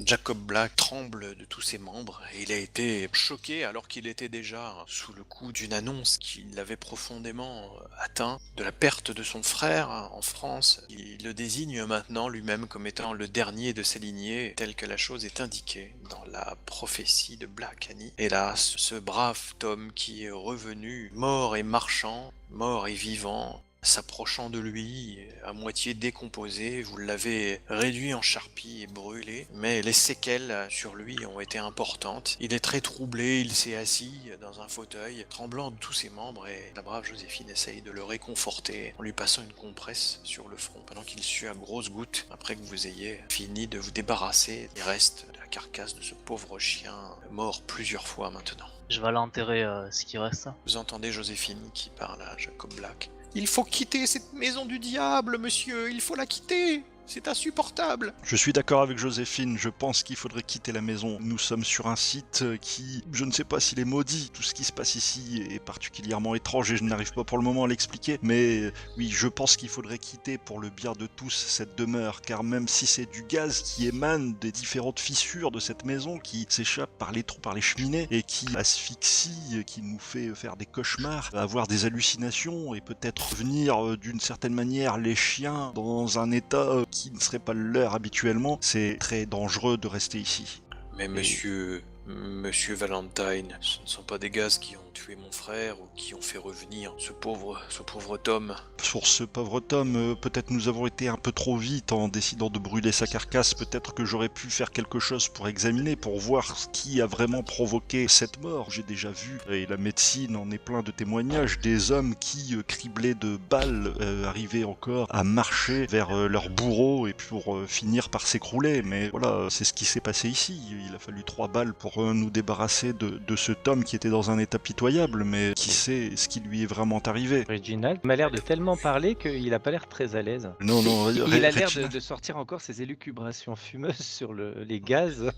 Jacob Black tremble de tous ses membres et il a été choqué alors qu'il était déjà sous le coup d'une annonce qui l'avait profondément atteint de la perte de son frère en France. Il le désigne maintenant lui-même comme étant le dernier de ses lignées, tel que la chose est indiquée dans la prophétie de Black Annie. Hélas, ce brave Tom qui est revenu, mort et marchand, mort et vivant, s'approchant de lui, à moitié décomposé, vous l'avez réduit en charpie et brûlé, mais les séquelles sur lui ont été importantes. Il est très troublé, il s'est assis dans un fauteuil, tremblant de tous ses membres, et la brave Joséphine essaye de le réconforter en lui passant une compresse sur le front, pendant qu'il sue à grosses gouttes, après que vous ayez fini de vous débarrasser des restes de la carcasse de ce pauvre chien, mort plusieurs fois maintenant. Je vais l'enterrer ce qui reste. Vous entendez Joséphine qui parle à Jacob Black. Il faut quitter cette maison du diable, monsieur, il faut la quitter. C'est insupportable. Je suis d'accord avec Joséphine, je pense qu'il faudrait quitter la maison. Nous sommes sur un site qui, je ne sais pas s'il est maudit. Tout ce qui se passe ici est particulièrement étrange et je n'arrive pas pour le moment à l'expliquer. Mais oui, je pense qu'il faudrait quitter pour le bien de tous cette demeure. Car même si c'est du gaz qui émane des différentes fissures de cette maison, qui s'échappe par les trous, par les cheminées, et qui asphyxie, qui nous fait faire des cauchemars, avoir des hallucinations et peut-être revenir d'une certaine manière les chiens dans un état qui ne serait pas le leur habituellement, c'est très dangereux de rester ici. Mais monsieur Valentine, ce ne sont pas des gaz qui ont tué mon frère ou qui ont fait revenir ce pauvre Tom. Sur ce pauvre Tom, peut-être nous avons été un peu trop vite en décidant de brûler sa carcasse, peut-être que j'aurais pu faire quelque chose pour examiner, pour voir ce qui a vraiment provoqué cette mort. J'ai déjà vu, et la médecine en est plein de témoignages, des hommes qui, criblés de balles, arrivaient encore à marcher vers leur bourreau et pour finir par s'écrouler. Mais voilà, c'est ce qui s'est passé ici. Il a fallu 3 balles pour nous débarrasser de ce Tom qui était dans un état pitoyable, mais qui sait ce qui lui est vraiment arrivé. Reginald m'a l'air de tellement parler qu'il a pas l'air très à l'aise. Non, Il a l'air Regina. de sortir encore ses élucubrations fumeuses sur les gaz.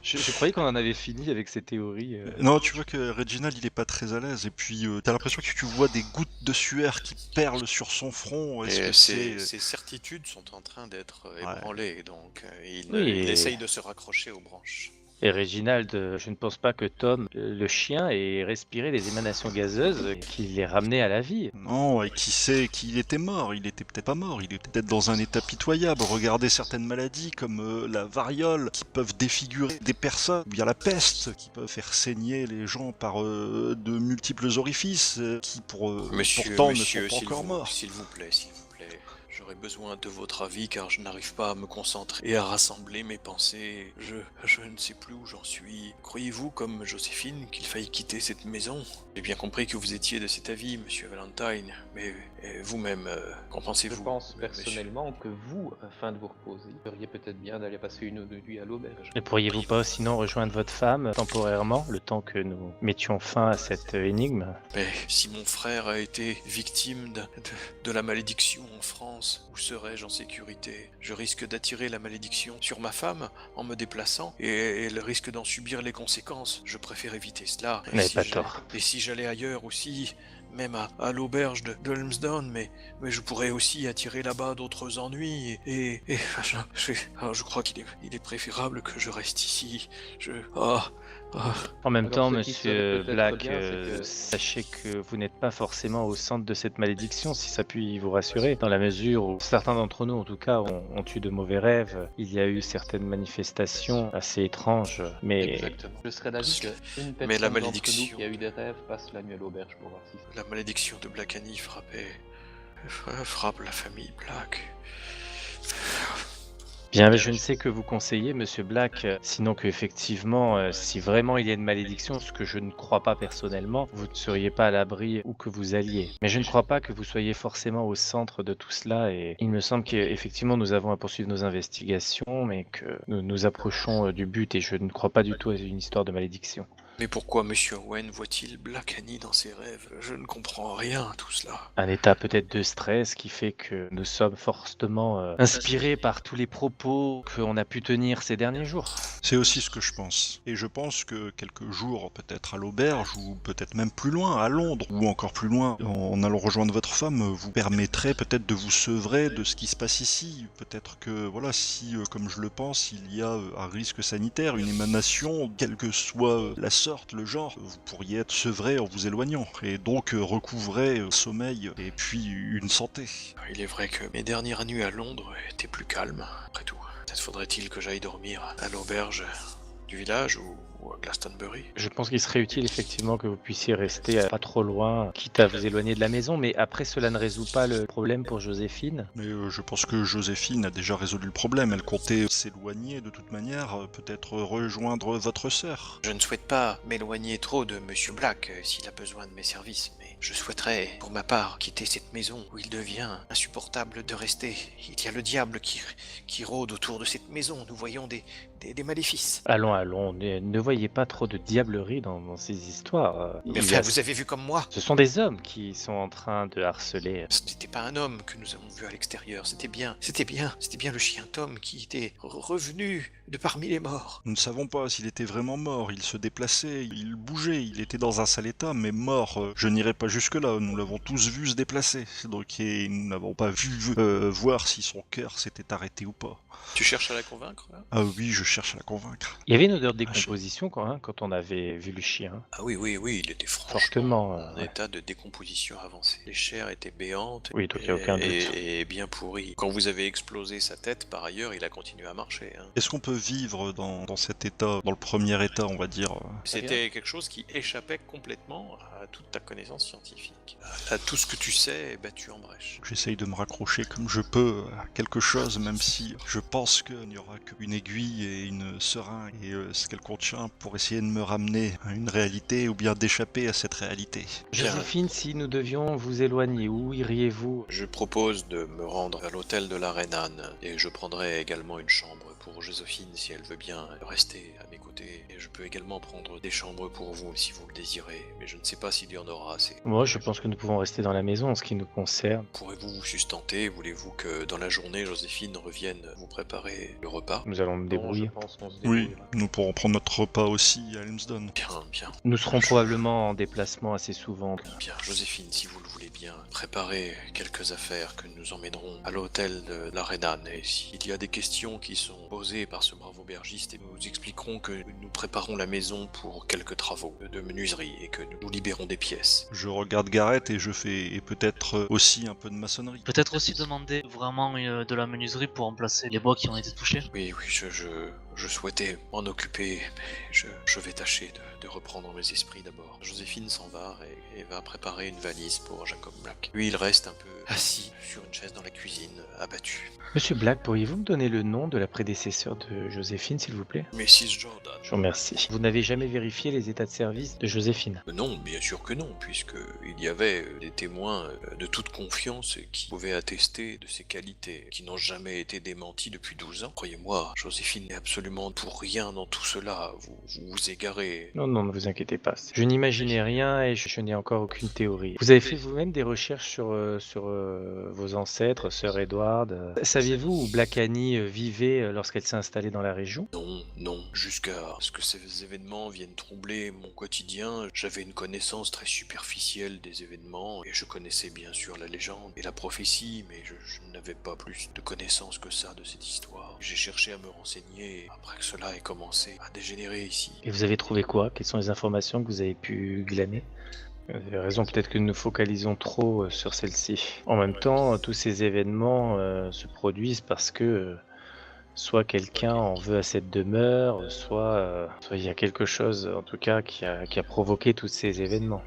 Je croyais qu'on en avait fini avec ces théories. Non, tu vois que Reginald il est pas très à l'aise et puis t'as l'impression que tu vois des gouttes de sueur qui perlent sur son front. Est-ce que Et c'est... ses certitudes sont en train d'être Ouais. ébranlées, donc il Oui, essaye de se raccrocher aux branches. Et Reginald, je ne pense pas que Tom, le chien, ait respiré des émanations gazeuses qui les ramenaient à la vie. Non, et qui sait qu'il était mort, il était peut-être pas mort, il était peut-être dans un état pitoyable. Regardez certaines maladies comme la variole qui peuvent défigurer des personnes, ou bien la peste qui peuvent faire saigner les gens par de multiples orifices qui pourtant ne sont pas encore morts. S'il vous plaît, j'aurais besoin de votre avis car je n'arrive pas à me concentrer et à rassembler mes pensées. Je ne sais plus où j'en suis. Croyez-vous, comme Joséphine, qu'il faille quitter cette maison? J'ai bien compris que vous étiez de cet avis, monsieur Valentine, mais vous-même, qu'en Je pensez-vous, pense monsieur? personnellement que vous, afin de vous reposer, feriez peut-être bien d'aller passer une ou deux nuits à l'auberge. Ne pourriez-vous pas sinon rejoindre votre femme temporairement, le temps que nous mettions fin à cette énigme? Mais si mon frère a été victime de la malédiction en France, où serais-je en sécurité? Je risque d'attirer la malédiction sur ma femme en me déplaçant, et elle risque d'en subir les conséquences. Je préfère éviter cela. Vous n'avez pas tort. Et si j'allais ailleurs aussi, même à l'auberge de Helmsdown, mais je pourrais aussi attirer là-bas d'autres ennuis, je crois qu'il est préférable que je reste ici. En même Alors, temps, ce qui serait monsieur peut-être Black, bien, c'est que- sachez que vous n'êtes pas forcément au centre de cette malédiction, si ça peut vous rassurer, dans la mesure où certains d'entre nous, en tout cas, ont eu de mauvais rêves. Il y a eu certaines manifestations assez étranges, mais Exactement. Je serais d'avis qu'une Mais personne la d'entre malédiction, nous qui a eu des rêves passe la nuit à l'auberge pour voir si la malédiction de Black Annie frappe la famille Black. bien, je ne sais que vous conseiller, monsieur Black, sinon que effectivement, si vraiment il y a une malédiction, ce que je ne crois pas personnellement, vous ne seriez pas à l'abri où que vous alliez. Mais je ne crois pas que vous soyez forcément au centre de tout cela, et il me semble qu'effectivement nous avons à poursuivre nos investigations, mais que nous nous approchons du but, et je ne crois pas du tout à une histoire de malédiction. Mais pourquoi Monsieur Owen voit-il Black Annie dans ses rêves? Je ne comprends rien à tout cela. Un état peut-être de stress qui fait que nous sommes fortement inspirés par tous les propos qu'on a pu tenir ces derniers jours. C'est aussi ce que je pense. Et je pense que quelques jours, peut-être à l'auberge, ou peut-être même plus loin, à Londres, ou encore plus loin, en allant rejoindre votre femme, vous permettrait peut-être de vous sevrer de ce qui se passe ici. Peut-être que, voilà, si, comme je le pense, il y a un risque sanitaire, une émanation, quelle que soit la sorte, le genre, vous pourriez être sevré en vous éloignant, et donc recouvrer sommeil et puis une santé. Il est vrai que mes dernières nuits à Londres étaient plus calmes, après tout. Peut-être faudrait-il que j'aille dormir à l'auberge du village ou à Glastonbury. Je pense qu'il serait utile effectivement que vous puissiez rester pas trop loin, quitte à vous éloigner de la maison, mais après cela ne résout pas le problème pour Joséphine. Mais je pense que Joséphine a déjà résolu le problème. Elle comptait s'éloigner de toute manière, peut-être rejoindre votre sœur. Je ne souhaite pas m'éloigner trop de Monsieur Black s'il a besoin de mes services, mais je souhaiterais, pour ma part, quitter cette maison où il devient insupportable de rester. Il y a le diable qui rôde autour de cette maison. Nous voyons des maléfices. Allons, ne voyez pas trop de diablerie dans ces histoires. Mais Il y enfin, a- vous avez vu comme moi. Ce sont des hommes qui sont en train de harceler. Ce n'était pas un homme que nous avons vu à l'extérieur. C'était bien le chien Tom qui était revenu de parmi les morts. Nous ne savons pas s'il était vraiment mort. Il se déplaçait, il bougeait, il était dans un sale état, mais mort. Je n'irai pas jusque-là. Nous l'avons tous vu se déplacer. Donc, et nous n'avons pas vu voir si son cœur s'était arrêté ou pas. Tu cherches à la convaincre là? Ah oui, je cherche à la convaincre. Il y avait une odeur de décomposition quand on avait vu le chien. Ah oui, il était franchement Fortement, en ouais. état de décomposition avancée. Les chairs étaient béantes Oui, donc il n'y a aucun doute. et bien pourries. Quand vous avez explosé sa tête, par ailleurs, il a continué à marcher. Hein. Est-ce qu'on peut vivre dans cet état, dans le premier état, on va dire C'était quelque chose qui échappait complètement à toute ta connaissance scientifique. À tout ce que tu sais est battu en brèche. J'essaye de me raccrocher comme je peux à quelque chose, même si je pense qu'il n'y aura qu'une aiguille et une seringue et ce qu'elle contient pour essayer de me ramener à une réalité ou bien d'échapper à cette réalité. Bien. Joséphine, si nous devions vous éloigner, où iriez-vous? Je propose de me rendre à l'hôtel de la Reine Anne et je prendrai également une chambre pour Joséphine si elle veut bien rester à mes côtés. Et je peux également prendre des chambres pour vous si vous le désirez, mais je ne sais pas s'il y en aura assez. Moi, je pense que nous pouvons rester dans la maison en ce qui nous concerne. Pourrez-vous vous sustenter? Voulez-vous que dans la journée Joséphine revienne vous préparer le repas? Nous allons nous Non, je débrouiller. pense qu'on se Oui, débrouillera. nous pourrons prendre notre repas aussi à Helmsdon. Bien. Nous serons probablement en déplacement assez souvent. Bien, Joséphine, si vous le voulez bien, préparez quelques affaires que nous emmènerons à l'hôtel de la Reine Anne. Et s'il y a des questions qui sont posées par ce brave aubergiste, nous expliquerons que nous préparons la maison pour quelques travaux de menuiserie et que nous libérons des pièces. Je regarde Gareth et je fais et peut-être aussi un peu de maçonnerie. Peut-être aussi demander vraiment de la menuiserie pour remplacer les bois qui ont été touchés. Oui, je souhaitais m'en occuper, mais je vais tâcher de reprendre mes esprits d'abord. Joséphine s'en va et va préparer une valise pour Jacob Black. Lui, il reste un peu assis sur une chaise dans la cuisine, abattu. Monsieur Black, pourriez-vous me donner le nom de la prédécesseur de Joséphine, s'il vous plaît? Mrs. Jordan. Je vous remercie. Vous n'avez jamais vérifié les états de service de Joséphine? Non, bien sûr que non, puisqu'il y avait des témoins de toute confiance qui pouvaient attester de ses qualités, qui n'ont jamais été démentis depuis 12 ans. Croyez-moi, Joséphine n'est absolument pour rien dans tout cela, vous vous égarez. Non, ne vous inquiétez pas. Je n'imaginais rien et je n'ai encore aucune théorie. Vous avez fait vous-même des recherches sur vos ancêtres, Sir Edward. Saviez-vous où Black Annie vivait lorsqu'elle s'est installée dans la région? Non, jusqu'à ce que ces événements viennent troubler mon quotidien, j'avais une connaissance très superficielle des événements, et je connaissais bien sûr la légende et la prophétie, mais je n'avais pas plus de connaissances que ça de cette histoire. J'ai cherché à me renseigner après que cela ait commencé à dégénérer ici. Et vous avez trouvé quoi? Quelles sont les informations que vous avez pu glaner? Vous avez raison, peut-être que nous nous focalisons trop sur celle-ci. En même temps, tous ces événements se produisent parce que soit quelqu'un en veut à cette demeure, soit il y a quelque chose, en tout cas, qui a provoqué tous ces événements.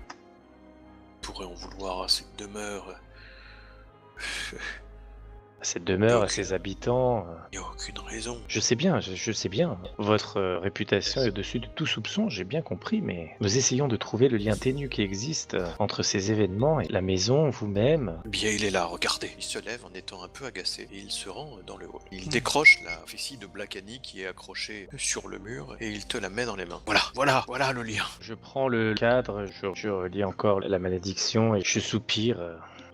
Pourrait en vouloir à cette demeure. cette demeure, à Donc, ses habitants. Il n'y a aucune raison. Je sais bien, je sais bien. Votre réputation est au-dessus de tout soupçon, j'ai bien compris, mais nous essayons de trouver le lien ténu qui existe entre ces événements et la maison, vous-même. Bien, il est là, regardez. Il se lève en étant un peu agacé et il se rend dans le hall. Il décroche la fessille de Black Annie qui est accrochée sur le mur et il te la met dans les mains. Voilà le lien. Je prends le cadre, je relis encore la malédiction et je soupire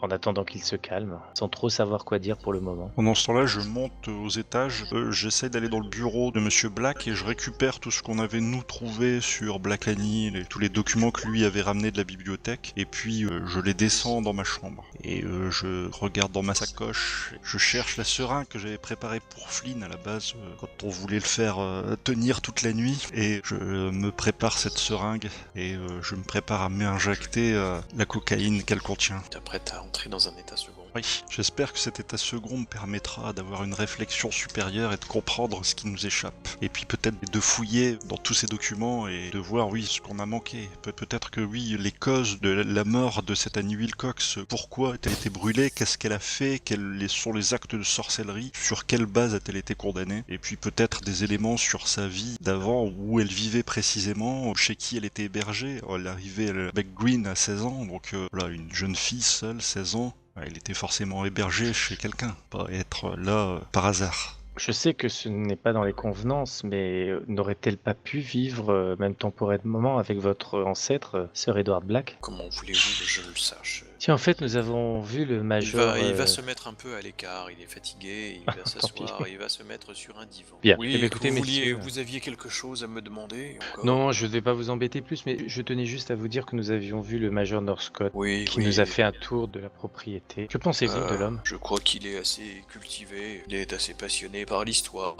en attendant qu'il se calme, sans trop savoir quoi dire pour le moment. Pendant ce temps-là, je monte aux étages, j'essaie d'aller dans le bureau de Monsieur Black et je récupère tout ce qu'on avait nous trouvé sur Black Annie, tous les documents que lui avait ramenés de la bibliothèque, et puis je les descends dans ma chambre. Et je regarde dans ma sacoche, je cherche la seringue que j'avais préparée pour Flynn à la base, quand on voulait le faire tenir toute la nuit, et je me prépare cette seringue, et je me prépare à m'injecter la cocaïne qu'elle contient. T'apprêtes à entrer dans un état second. Oui, j'espère que cet état second me permettra d'avoir une réflexion supérieure et de comprendre ce qui nous échappe. Et puis peut-être de fouiller dans tous ces documents et de voir, oui, ce qu'on a manqué. Peut-être que oui, les causes de la mort de cette Annie Wilcox, pourquoi a-t-elle été brûlée, qu'est-ce qu'elle a fait, quels sont les actes de sorcellerie, sur quelle base a-t-elle été condamnée, et puis peut-être des éléments sur sa vie d'avant, où elle vivait précisément, chez qui elle était hébergée. Elle arrivait avec Green à 16 ans, donc voilà, une jeune fille seule, 16 ans. Elle était forcément hébergée chez quelqu'un, pas être là par hasard. Je sais que ce n'est pas dans les convenances, mais n'aurait-elle pas pu vivre, même temporairement, avec votre ancêtre, Sir Edward Black? Comment voulez-vous que je le sache? Si en fait nous avons vu le major... Il va se mettre un peu à l'écart, il est fatigué, il va s'asseoir, il va se mettre sur un divan. Bien. Oui, Eh bien, écoutez, messieurs, vous aviez quelque chose à me demander encore? Non, je ne vais pas vous embêter plus, mais je tenais juste à vous dire que nous avions vu le major Northcott, Oui, qui oui. nous a fait un tour de la propriété. Que pensez-vous de l'homme? Je crois qu'il est assez cultivé, il est assez passionné par l'histoire.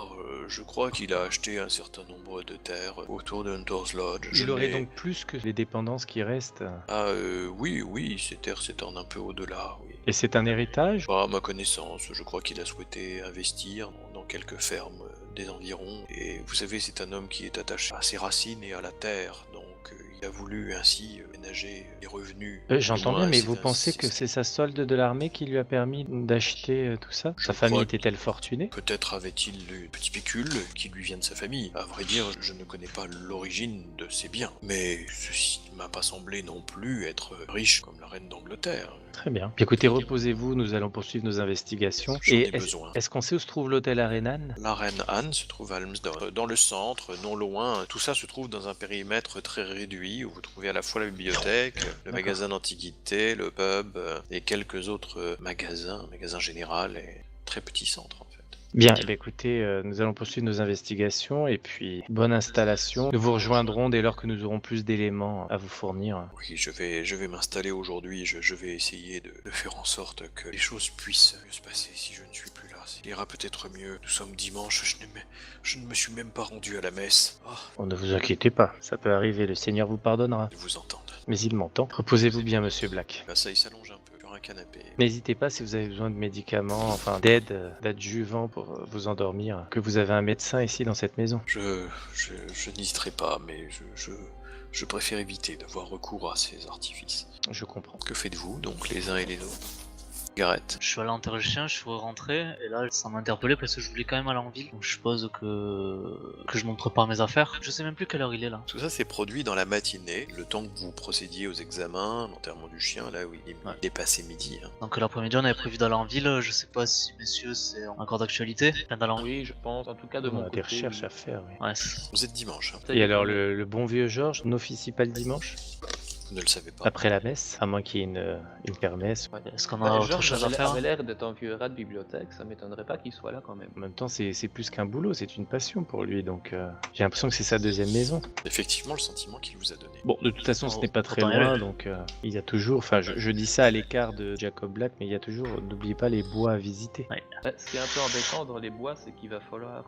Je crois qu'il a acheté un certain nombre de terres autour de Hunter's Lodge. Il aurait donc plus que les dépendances qui restent. Oui, ces terres s'étendent un peu au-delà, oui. Et c'est un héritage? À ma connaissance, je crois qu'il a souhaité investir dans quelques fermes des environs. Et vous savez, c'est un homme qui est attaché à ses racines et à la terre, donc il a voulu ainsi ménager les revenus. J'entends Du bien, moins, mais c'est vous un pensez que c'est sa solde de l'armée qui lui a permis d'acheter tout ça? Je Sa famille crois était-elle fortunée? Peut-être avait-il le petit pécule qui lui vient de sa famille. À vrai dire, je ne connais pas l'origine de ses biens. Mais ceci ne m'a pas semblé non plus être riche comme la reine d'Angleterre. Très bien. Puis écoutez, reposez-vous, nous allons poursuivre nos investigations. J'en ai Et besoin. est-ce qu'on sait où se trouve l'hôtel Arenan? La reine Anne se trouve à Helmsdale, dans le centre, non loin. Tout ça se trouve dans un périmètre très réduit où vous trouvez à la fois la bibliothèque, le magasin d'antiquités, le pub et quelques autres magasins général et très petit centre en fait. Bien, eh bien, écoutez, nous allons poursuivre nos investigations et puis bonne installation. Nous vous rejoindrons dès lors que nous aurons plus d'éléments à vous fournir. Oui, je vais m'installer aujourd'hui, je vais essayer de faire en sorte que les choses puissent mieux se passer si je ne suis plus là. Il ira peut-être mieux. Nous sommes dimanche, je ne me suis même pas rendu à la messe. Oh, ne vous inquiétez pas, ça peut arriver, le Seigneur vous pardonnera. Ils vous entendent. Mais il m'entend. Reposez-vous bien, monsieur Black. Là, ça, il s'allonge un peu sur un canapé. N'hésitez pas si vous avez besoin de médicaments, enfin d'aide, d'adjuvants pour vous endormir, que vous avez un médecin ici dans cette maison. Je n'hésiterai pas, mais je préfère éviter d'avoir recours à ces artifices. Je comprends. Que faites-vous donc les uns et les autres? Gareth. Je suis allé enterrer le chien, je suis rentré, et là ça m'a interpellé parce que je voulais quand même aller en ville. Donc je suppose que je montre pas mes affaires. Je sais même plus quelle heure il est là. Tout ça s'est produit dans la matinée, le temps que vous procédiez aux examens, l'enterrement du chien, là où il est passé midi. Hein. Donc l'après-midi on avait prévu d'aller en ville, je sais pas si messieurs c'est encore d'actualité. D'aller en ville. Oui, je pense, en tout cas de On mon a côté. des recherches à faire, oui. Ouais. Vous êtes dimanche, hein. Et alors le bon vieux Georges n'officie pas le dimanche? Vous ne le savez pas. Après la messe, à moins qu'il y ait une kermesse. Ouais. Est-ce qu'on a autre Georges chose à faire? avait l'air d'être un vieux rat de bibliothèque, ça m'étonnerait pas qu'il soit là quand même. En même temps, c'est plus qu'un boulot, c'est une passion pour lui, donc j'ai l'impression que c'est sa deuxième maison. Effectivement, le sentiment qu'il vous a donné. Bon, de toute façon, ce n'est pas très Autant y loin, aller. donc il y a toujours, enfin je dis ça à l'écart de Jacob Black, mais il y a toujours, n'oubliez pas les bois à visiter. Ouais. Ce qui est un peu embêtant dans les bois, c'est qu'il va falloir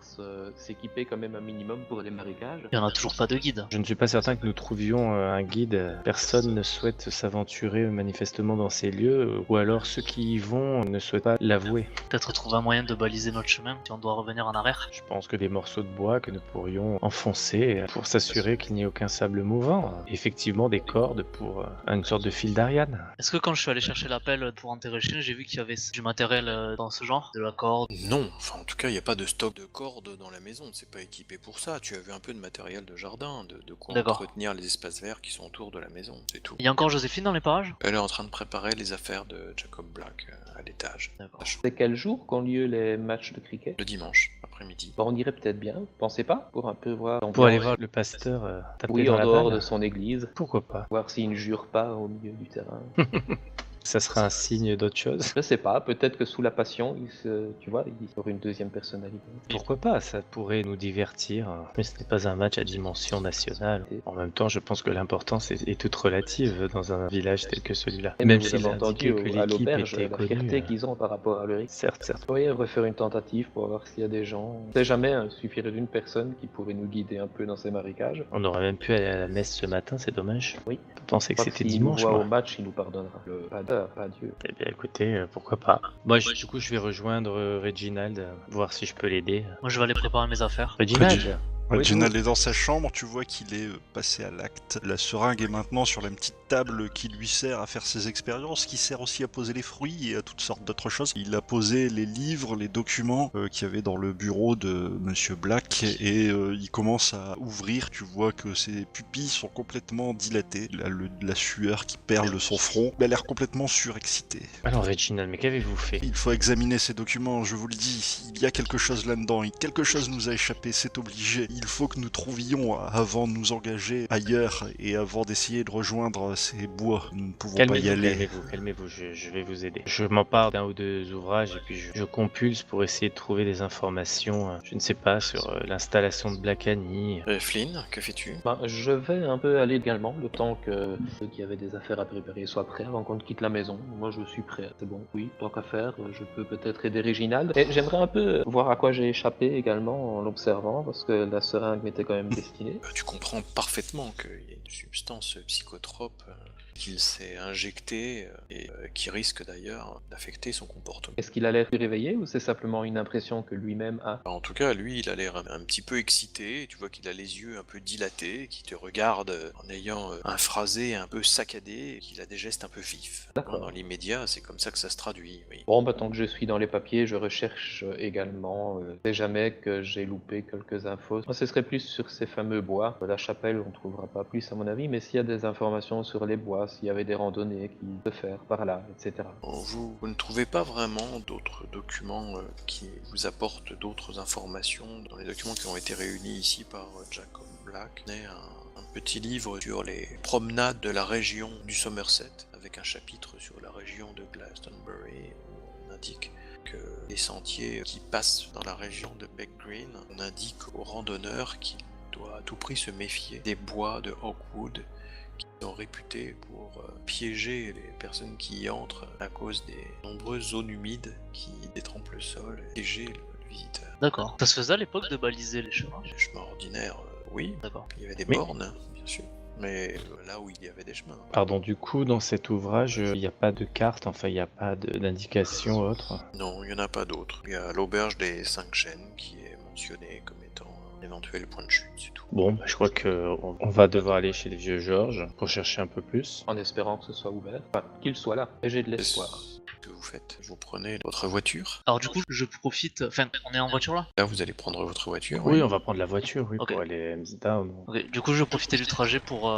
s'équiper quand même un minimum pour les marécages. Il y en a toujours pas de guide. Je ne suis pas certain que nous trouvions un guide personne ne souhaite s'aventurer manifestement dans ces lieux, ou alors ceux qui y vont ne souhaitent pas l'avouer. Peut-être trouver un moyen de baliser notre chemin si on doit revenir en arrière. Je pense que des morceaux de bois que nous pourrions enfoncer pour s'assurer qu'il n'y ait aucun sable mouvant. Effectivement, des cordes pour une sorte de fil d'Ariane. Est-ce que quand je suis allé chercher la pelle pour enterrer le chien, j'ai vu qu'il y avait du matériel dans ce genre? De la corde? Non, enfin en tout cas il n'y a pas de stock de cordes dans la maison, c'est pas équipé pour ça. Tu as vu un peu de matériel de jardin, de quoi D'accord. entretenir les espaces verts qui sont autour de la maison, c'est tout. Il y a encore Joséphine dans les parages? Elle est en train de préparer les affaires de Jacob Black à l'étage. D'accord. C'est quel jour qu'ont lieu les matchs de cricket? Le dimanche après-midi. Bon, on irait peut-être bien, pensez pas? Pour un peu voir... Pour aller voir le pasteur taper Oui, dans en la dehors balle. de son église, Pourquoi pas? voir s'il ne jure pas au milieu du terrain. Ça sera un signe d'autre chose. Je sais pas, peut-être que sous la passion, tu vois, il aurait une deuxième personnalité. Pourquoi pas? Ça pourrait nous divertir. Mais ce n'est pas un match à dimension nationale. En même temps, je pense que l'importance est toute relative dans un village tel que celui-là. Et Même vous s'il avez entendu indiquait que à l'équipe l'auberge était la connue. fierté qu'ils ont par rapport à leur équipe. Certes, certes. Vous pourriez refaire une tentative pour voir s'il y a des gens. On sait jamais, il suffirait d'une personne qui pourrait nous guider un peu dans ces marécages. On aurait même pu aller à la messe ce matin, c'est dommage. Oui. Je pensais que Je crois c'était s'il nous dimanche, voit moi. au match, il nous pardonnera. Pas Dieu. Eh bien, écoutez, pourquoi pas. Moi, du coup, je vais rejoindre Reginald, voir si je peux l'aider. Moi je vais aller préparer mes affaires. Reginald, Reginald est dans sa chambre, tu vois qu'il est passé à l'acte. La seringue est maintenant sur la petite table qui lui sert à faire ses expériences, qui sert aussi à poser les fruits et à toutes sortes d'autres choses. Il a posé les livres, les documents qu'il y avait dans le bureau de Monsieur Black et il commence à ouvrir. Tu vois que ses pupilles sont complètement dilatées. Il a la sueur qui perle de son front. Il a l'air complètement surexcité. Alors Reginald, mais qu'avez-vous fait? Il faut examiner ces documents, je vous le dis. Il y a quelque chose là-dedans. Quelque chose nous a échappé, c'est obligé. Il faut que nous trouvions avant de nous engager ailleurs et avant d'essayer de rejoindre ces bois. Nous ne pouvons pas y aller. Calmez-vous, je vais vous aider. Je m'empare d'un ou deux ouvrages et puis je compulse pour essayer de trouver des informations, je ne sais pas, sur l'installation de Black Annie. Flynn, que fais-tu? Ben, je vais un peu aller également, le temps que ceux qui avaient des affaires à préparer soient prêts avant qu'on ne quitte la maison. Moi je suis prêt, c'est bon. Oui, tant qu'à faire, je peux peut-être aider Réginald. Et j'aimerais un peu voir à quoi j'ai échappé également en l'observant, parce que la seringue m'était quand même destinée. Tu comprends parfaitement qu'il y a une substance psychotrope qu'il s'est injectée et qui risque d'ailleurs d'affecter son comportement. Est-ce qu'il a l'air réveillé ou c'est simplement une impression que lui-même a? En tout cas, lui, il a l'air un petit peu excité, tu vois qu'il a les yeux un peu dilatés, qu'il te regarde en ayant un phrasé un peu saccadé, qu'il a des gestes un peu vifs. D'accord. Dans l'immédiat, c'est comme ça que ça se traduit, oui. Bon, bah, tant que je suis dans les papiers, je recherche également. Je sais jamais que j'ai loupé quelques infos. Moi, ce serait plus sur ces fameux bois. La chapelle, on trouvera pas plus à mon avis, mais s'il y a des informations sur les bois, s'il y avait des randonnées qui se faire par là, etc. Vous ne trouvez pas vraiment d'autres documents qui vous apportent d'autres informations dans les documents qui ont été réunis ici par Jacob Black. Il y a un petit livre sur les promenades de la région du Somerset, avec un chapitre sur la région de Glastonbury, où on indique que les sentiers qui passent dans la région de Beck Green, on indique aux randonneurs qu'il doit à tout prix se méfier des bois de Hawkwood, qui sont réputés pour piéger les personnes qui y entrent à cause des nombreuses zones humides qui détrempent le sol et piéger le visiteur. D'accord. Ça se faisait à l'époque de baliser les chemins? Les chemins ordinaires, oui, D'accord. il y avait des Mais- bornes, bien sûr, mais là où il y avait des chemins. Pardon, du coup, dans cet ouvrage, il n'y a pas de carte, enfin, il n'y a pas d'indication autre. Non, il n'y en a pas d'autres. Il y a l'auberge des 5 chênes qui est mentionnée comme étant un éventuel point de chute, c'est tout. Bon, bah, je crois qu'on va devoir aller chez les vieux Georges pour chercher un peu plus. En espérant que ce soit ouvert. Enfin, qu'il soit là. Et j'ai de l'espoir. Ce que vous faites, vous prenez votre voiture. Alors du coup, je profite... Enfin, on est en voiture là? Là, vous allez prendre votre voiture. Oui, on va prendre la voiture, oui, Ok. pour aller à Amsterdam. Ok, du coup, je vais profiter du trajet pour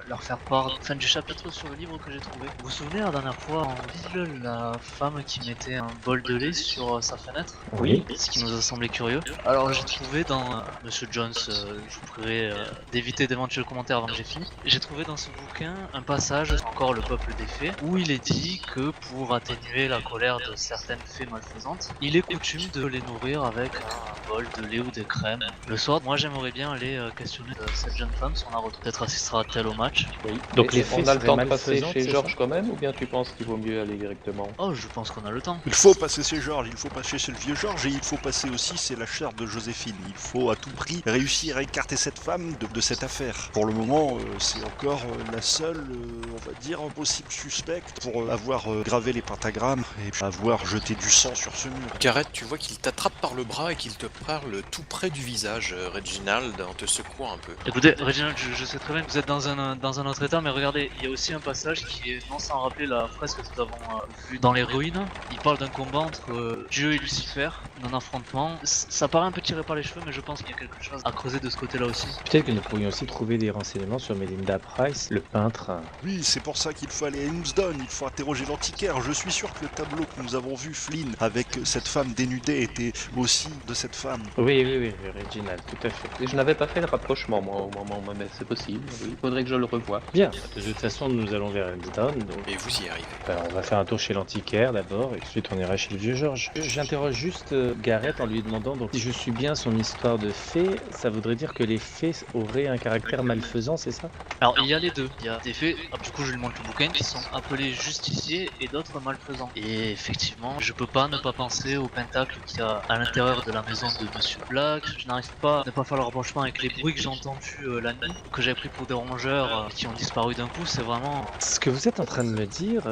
leur faire part du chapitre sur le livre que j'ai trouvé. Vous vous souvenez la dernière fois en ville, la femme qui mettait un bol de lait sur sa fenêtre? Oui. Ce qui nous a semblé curieux. Alors j'ai trouvé dans Monsieur Jones, je vous prierai d'éviter d'éventuels commentaires avant que j'ai fini. J'ai trouvé dans ce bouquin un passage, encore le peuple des fées, où il est dit que pour atténuer la colère de certaines fées malfaisantes, il est coutume de les nourrir avec un bol, de lait ou des crèmes. Le soir, moi j'aimerais bien aller questionner cette jeune femme, si on la retrouve. Peut-être assistera-t-elle au match. Oui. Donc Et les faits on a le seraient temps de passer malfaisantes, chez c'est Georges ça quand même, ou bien tu penses qu'il vaut mieux aller directement? Oh, je pense qu'on a le temps. Il faut passer chez Georges, il faut passer chez le vieux Georges, et il faut passer aussi c'est la chair de Joséphine. Il faut à tout prix réussir à écarter cette femme de cette affaire. Pour le moment, c'est encore la seule, on va dire, possible suspecte pour avoir gravé les pentagrammes et avoir jeté du sang sur ce mur. Gareth, tu vois qu'il t'attrape par le bras et qu'il te parle tout près du visage, Reginald, en te secouant un peu. Écoutez, Reginald, je sais très bien que vous êtes dans un autre état, mais regardez, il y a aussi un passage qui est, non sans rappeler la fresque que nous avons vue dans les ruines. Il parle d'un combat entre Dieu et Lucifer, d'un affrontement. Ça paraît un peu tiré par les cheveux, mais je pense qu'il y a quelque chose à creuser de ce côté-là aussi. Peut-être que nous pourrions aussi trouver des renseignements sur Melinda Price, le peintre. Oui, c'est pour ça qu'il faut aller à Helmsdon, il faut interroger l'antiquaire. Je suis sûr que le tableau que nous avons vu, Flynn, avec cette femme dénudée, était aussi de cette femme. Oui, Reginald, tout à fait. Et je n'avais pas fait le rapprochement moi au moment, mais c'est possible, oui. Faudrait que je le revoie. Bien, de toute façon, nous allons vers Helmsdon, donc Et vous y arrivez. on va faire un tour chez l'antiquaire d'abord, et ensuite on ira chez le vieux Georges. J'interroge juste Gareth en lui demandant, donc si je suis bien son histoire de fées, ça voudrait dire que les fées auraient un caractère malfaisant, c'est ça? Alors, il y a les deux. Il y a des faits, du coup je lui montre le bouquin, qui sont appelés justiciers et d'autres malfaisants. Et effectivement, je peux pas ne pas penser au pentacle qu'il y a à l'intérieur de la maison de Monsieur Black. Je n'arrive pas à ne pas faire le rapprochement avec les bruits que j'ai entendus la nuit, que j'ai pris pour des rongeurs qui ont disparu d'un coup. C'est vraiment... Ce que vous êtes en train de me dire,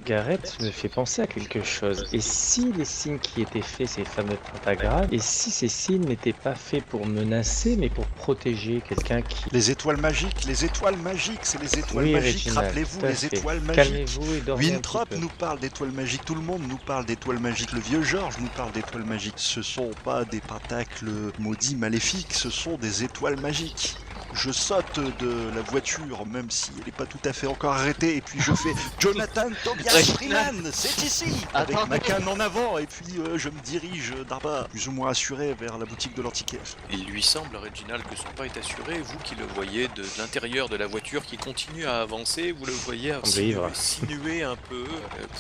Gareth, me fait penser à quelque chose. Et si les signes qui étaient faits, ces fameux pentagrammes, et si ces signes n'étaient pas faits pour menacer, mais pour protéger quelqu'un qui... Les étoiles magiques, c'est les étoiles Oui, magiques, Reginald, rappelez-vous, tout à les fait. étoiles magiques. Calmez-vous et dormez un Winthrop petit peu. nous parle d'étoiles magiques, tout le monde nous parle d'étoiles magiques, le vieux Georges nous parle d'étoiles magiques. Ce sont pas des pentacles maudits maléfiques, ce sont des étoiles magiques. Je saute de la voiture, même si elle n'est pas tout à fait encore arrêtée, et puis je fais Jonathan Tobias Freeman, c'est ici, avec Attends. ma canne en avant, et puis je me dirige d'un pas plus ou moins assuré vers la boutique de l'antiquaire. Il lui semble, Reginald, que son pas est assuré. Vous qui le voyez de l'intérieur de la voiture qui continue à avancer, vous le voyez Vivre. sinuer un peu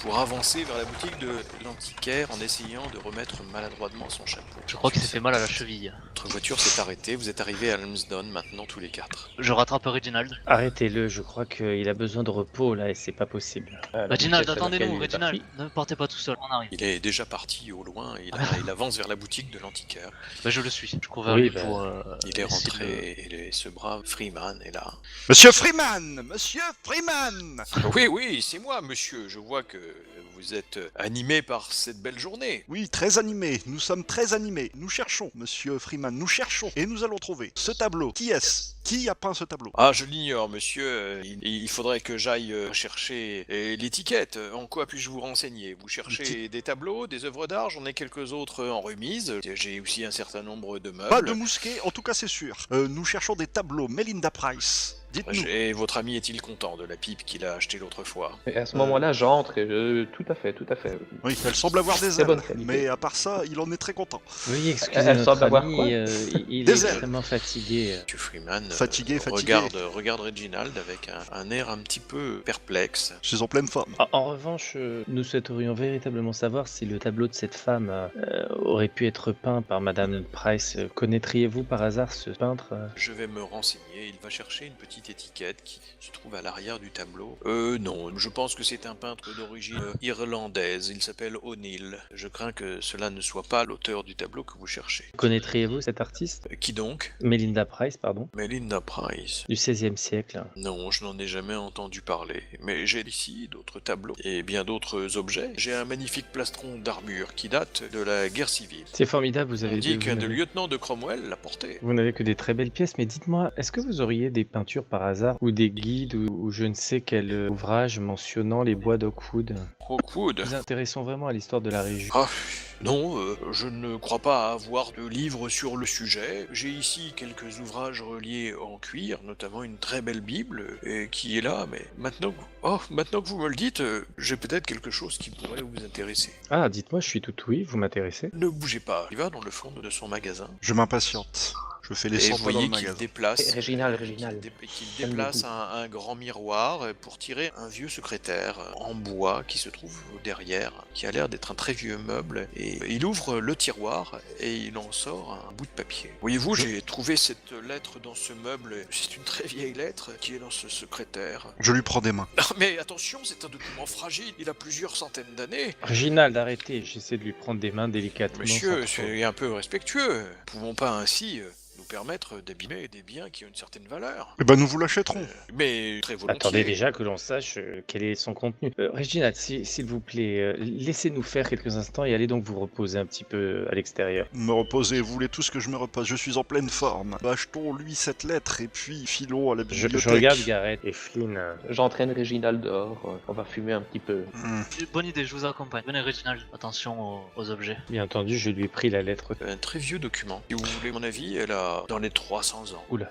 pour avancer vers la boutique de l'antiquaire en essayant de remettre maladroitement son chapeau. Je crois qu'il s'est fait mal à la cheville. Votre voiture s'est arrêtée, vous êtes arrivé à Helmsdon maintenant tous les quatre. Je rattrape Reginald. Arrêtez-le, je crois qu'il a besoin de repos là et c'est pas possible. Reginald, attendez-nous, Reginald. Ne partez pas tout seul, on arrive. Il est déjà parti au loin, il avance vers la boutique de l'antiquaire. Bah, je le suis. Je cours vers Oui, lui bah, pour... Il est essayer rentré et ce brave Freeman est là. Monsieur Freeman, Monsieur Freeman. Oui, oui, c'est moi, monsieur. Je vois que vous êtes animé par cette belle journée. Oui, très animé, nous sommes très animés. Nous cherchons, Monsieur Freeman, nous cherchons, et nous allons trouver ce tableau. Qui est-ce? Qui a peint ce tableau? Ah, je l'ignore, monsieur. Il faudrait que j'aille chercher l'étiquette. En quoi puis-je vous renseigner? Vous cherchez des tableaux, des œuvres d'art? J'en ai quelques autres en remise. J'ai aussi un certain nombre de meubles. Pas de mousquet, en tout cas c'est sûr. Nous cherchons des tableaux Melinda Price. Dites-nous. Et votre ami est-il content de la pipe qu'il a achetée l'autre fois? Et à ce moment-là, j'entre et tout à fait. Oui, elle semble avoir des Très ailes, bonne qualité. mais à part ça, il en est très content. Oui, excusez Elle notre semble avoir ami, quoi il est Des ailes. extrêmement fatigué. Monsieur Freeman Fatigué. regarde Reginald avec un air un petit peu perplexe. Je suis en pleine forme. En revanche, nous souhaiterions véritablement savoir si le tableau de cette femme aurait pu être peint par Madame Price. Connaîtriez-vous par hasard ce peintre Je vais me renseigner. Il va chercher une petite étiquette qui se trouve à l'arrière du tableau. Non, je pense que c'est un peintre d'origine irlandaise. Il s'appelle O'Neill. Je crains que cela ne soit pas l'auteur du tableau que vous cherchez. Connaîtriez-vous cet artiste Qui donc? Melinda Price, pardon, Melinda Price. du XVIe siècle. Non, je n'en ai jamais entendu parler. Mais j'ai ici d'autres tableaux et bien d'autres objets. J'ai un magnifique plastron d'armure qui date de la guerre civile. C'est formidable, vous avez On dit vous qu'un n'avez- lieutenant de Cromwell l'a porté. Vous n'avez que des très belles pièces, mais dites-moi, est-ce que vous auriez des peintures par hasard, ou des guides, ou je ne sais quel ouvrage mentionnant les bois d'Oakwood? Rockwood. Nous intéressons vraiment à l'histoire de la région. Ah, non, je ne crois pas avoir de livre sur le sujet. J'ai ici quelques ouvrages reliés en cuir, notamment une très belle Bible, qui est là, mais maintenant que vous me le dites, j'ai peut-être quelque chose qui pourrait vous intéresser. Ah, dites-moi, je suis tout oui, vous m'intéressez. Ne bougez pas, il va dans le fond de son magasin. Je m'impatiente. Je fais les Et 100 vous pas dans voyez le qu'il magasin. déplace, Réginal, qu'il Réginal. qu'il Calmez-vous. déplace un grand miroir pour tirer un vieux secrétaire en bois qui se trouve derrière, qui a l'air d'être un très vieux meuble. Et il ouvre le tiroir et il en sort un bout de papier. Voyez-vous, j'ai trouvé cette lettre dans ce meuble. C'est une très vieille lettre qui est dans ce secrétaire. Je lui prends des mains. Ah, mais attention, c'est un document fragile. Il a plusieurs centaines d'années. Réginald, arrêtez, j'essaie de lui prendre des mains délicatement. Monsieur, sans trop. soyez un peu respectueux. Nous pouvons pas ainsi nous permettre d'abîmer des biens qui ont une certaine valeur. Eh ben, nous vous l'achèterons. Mais très volontiers. Attendez déjà que l'on sache quel est son contenu. Réginald, s'il vous plaît, laissez-nous faire quelques instants et allez donc vous reposer un petit peu à l'extérieur. Me reposer, vous voulez tous que je me repose, je suis en pleine forme. Achetons-lui cette lettre et puis filons à la Je bibliothèque. regarde Gareth et Flynn. J'entraîne Réginal dehors, on va fumer un petit peu. Bonne idée, je vous accompagne. Venez, Reginald, attention aux objets. Bien entendu, je lui ai pris la lettre. Un très vieux document. Si vous voulez mon avis, elle a dans les 300 ans. Oula.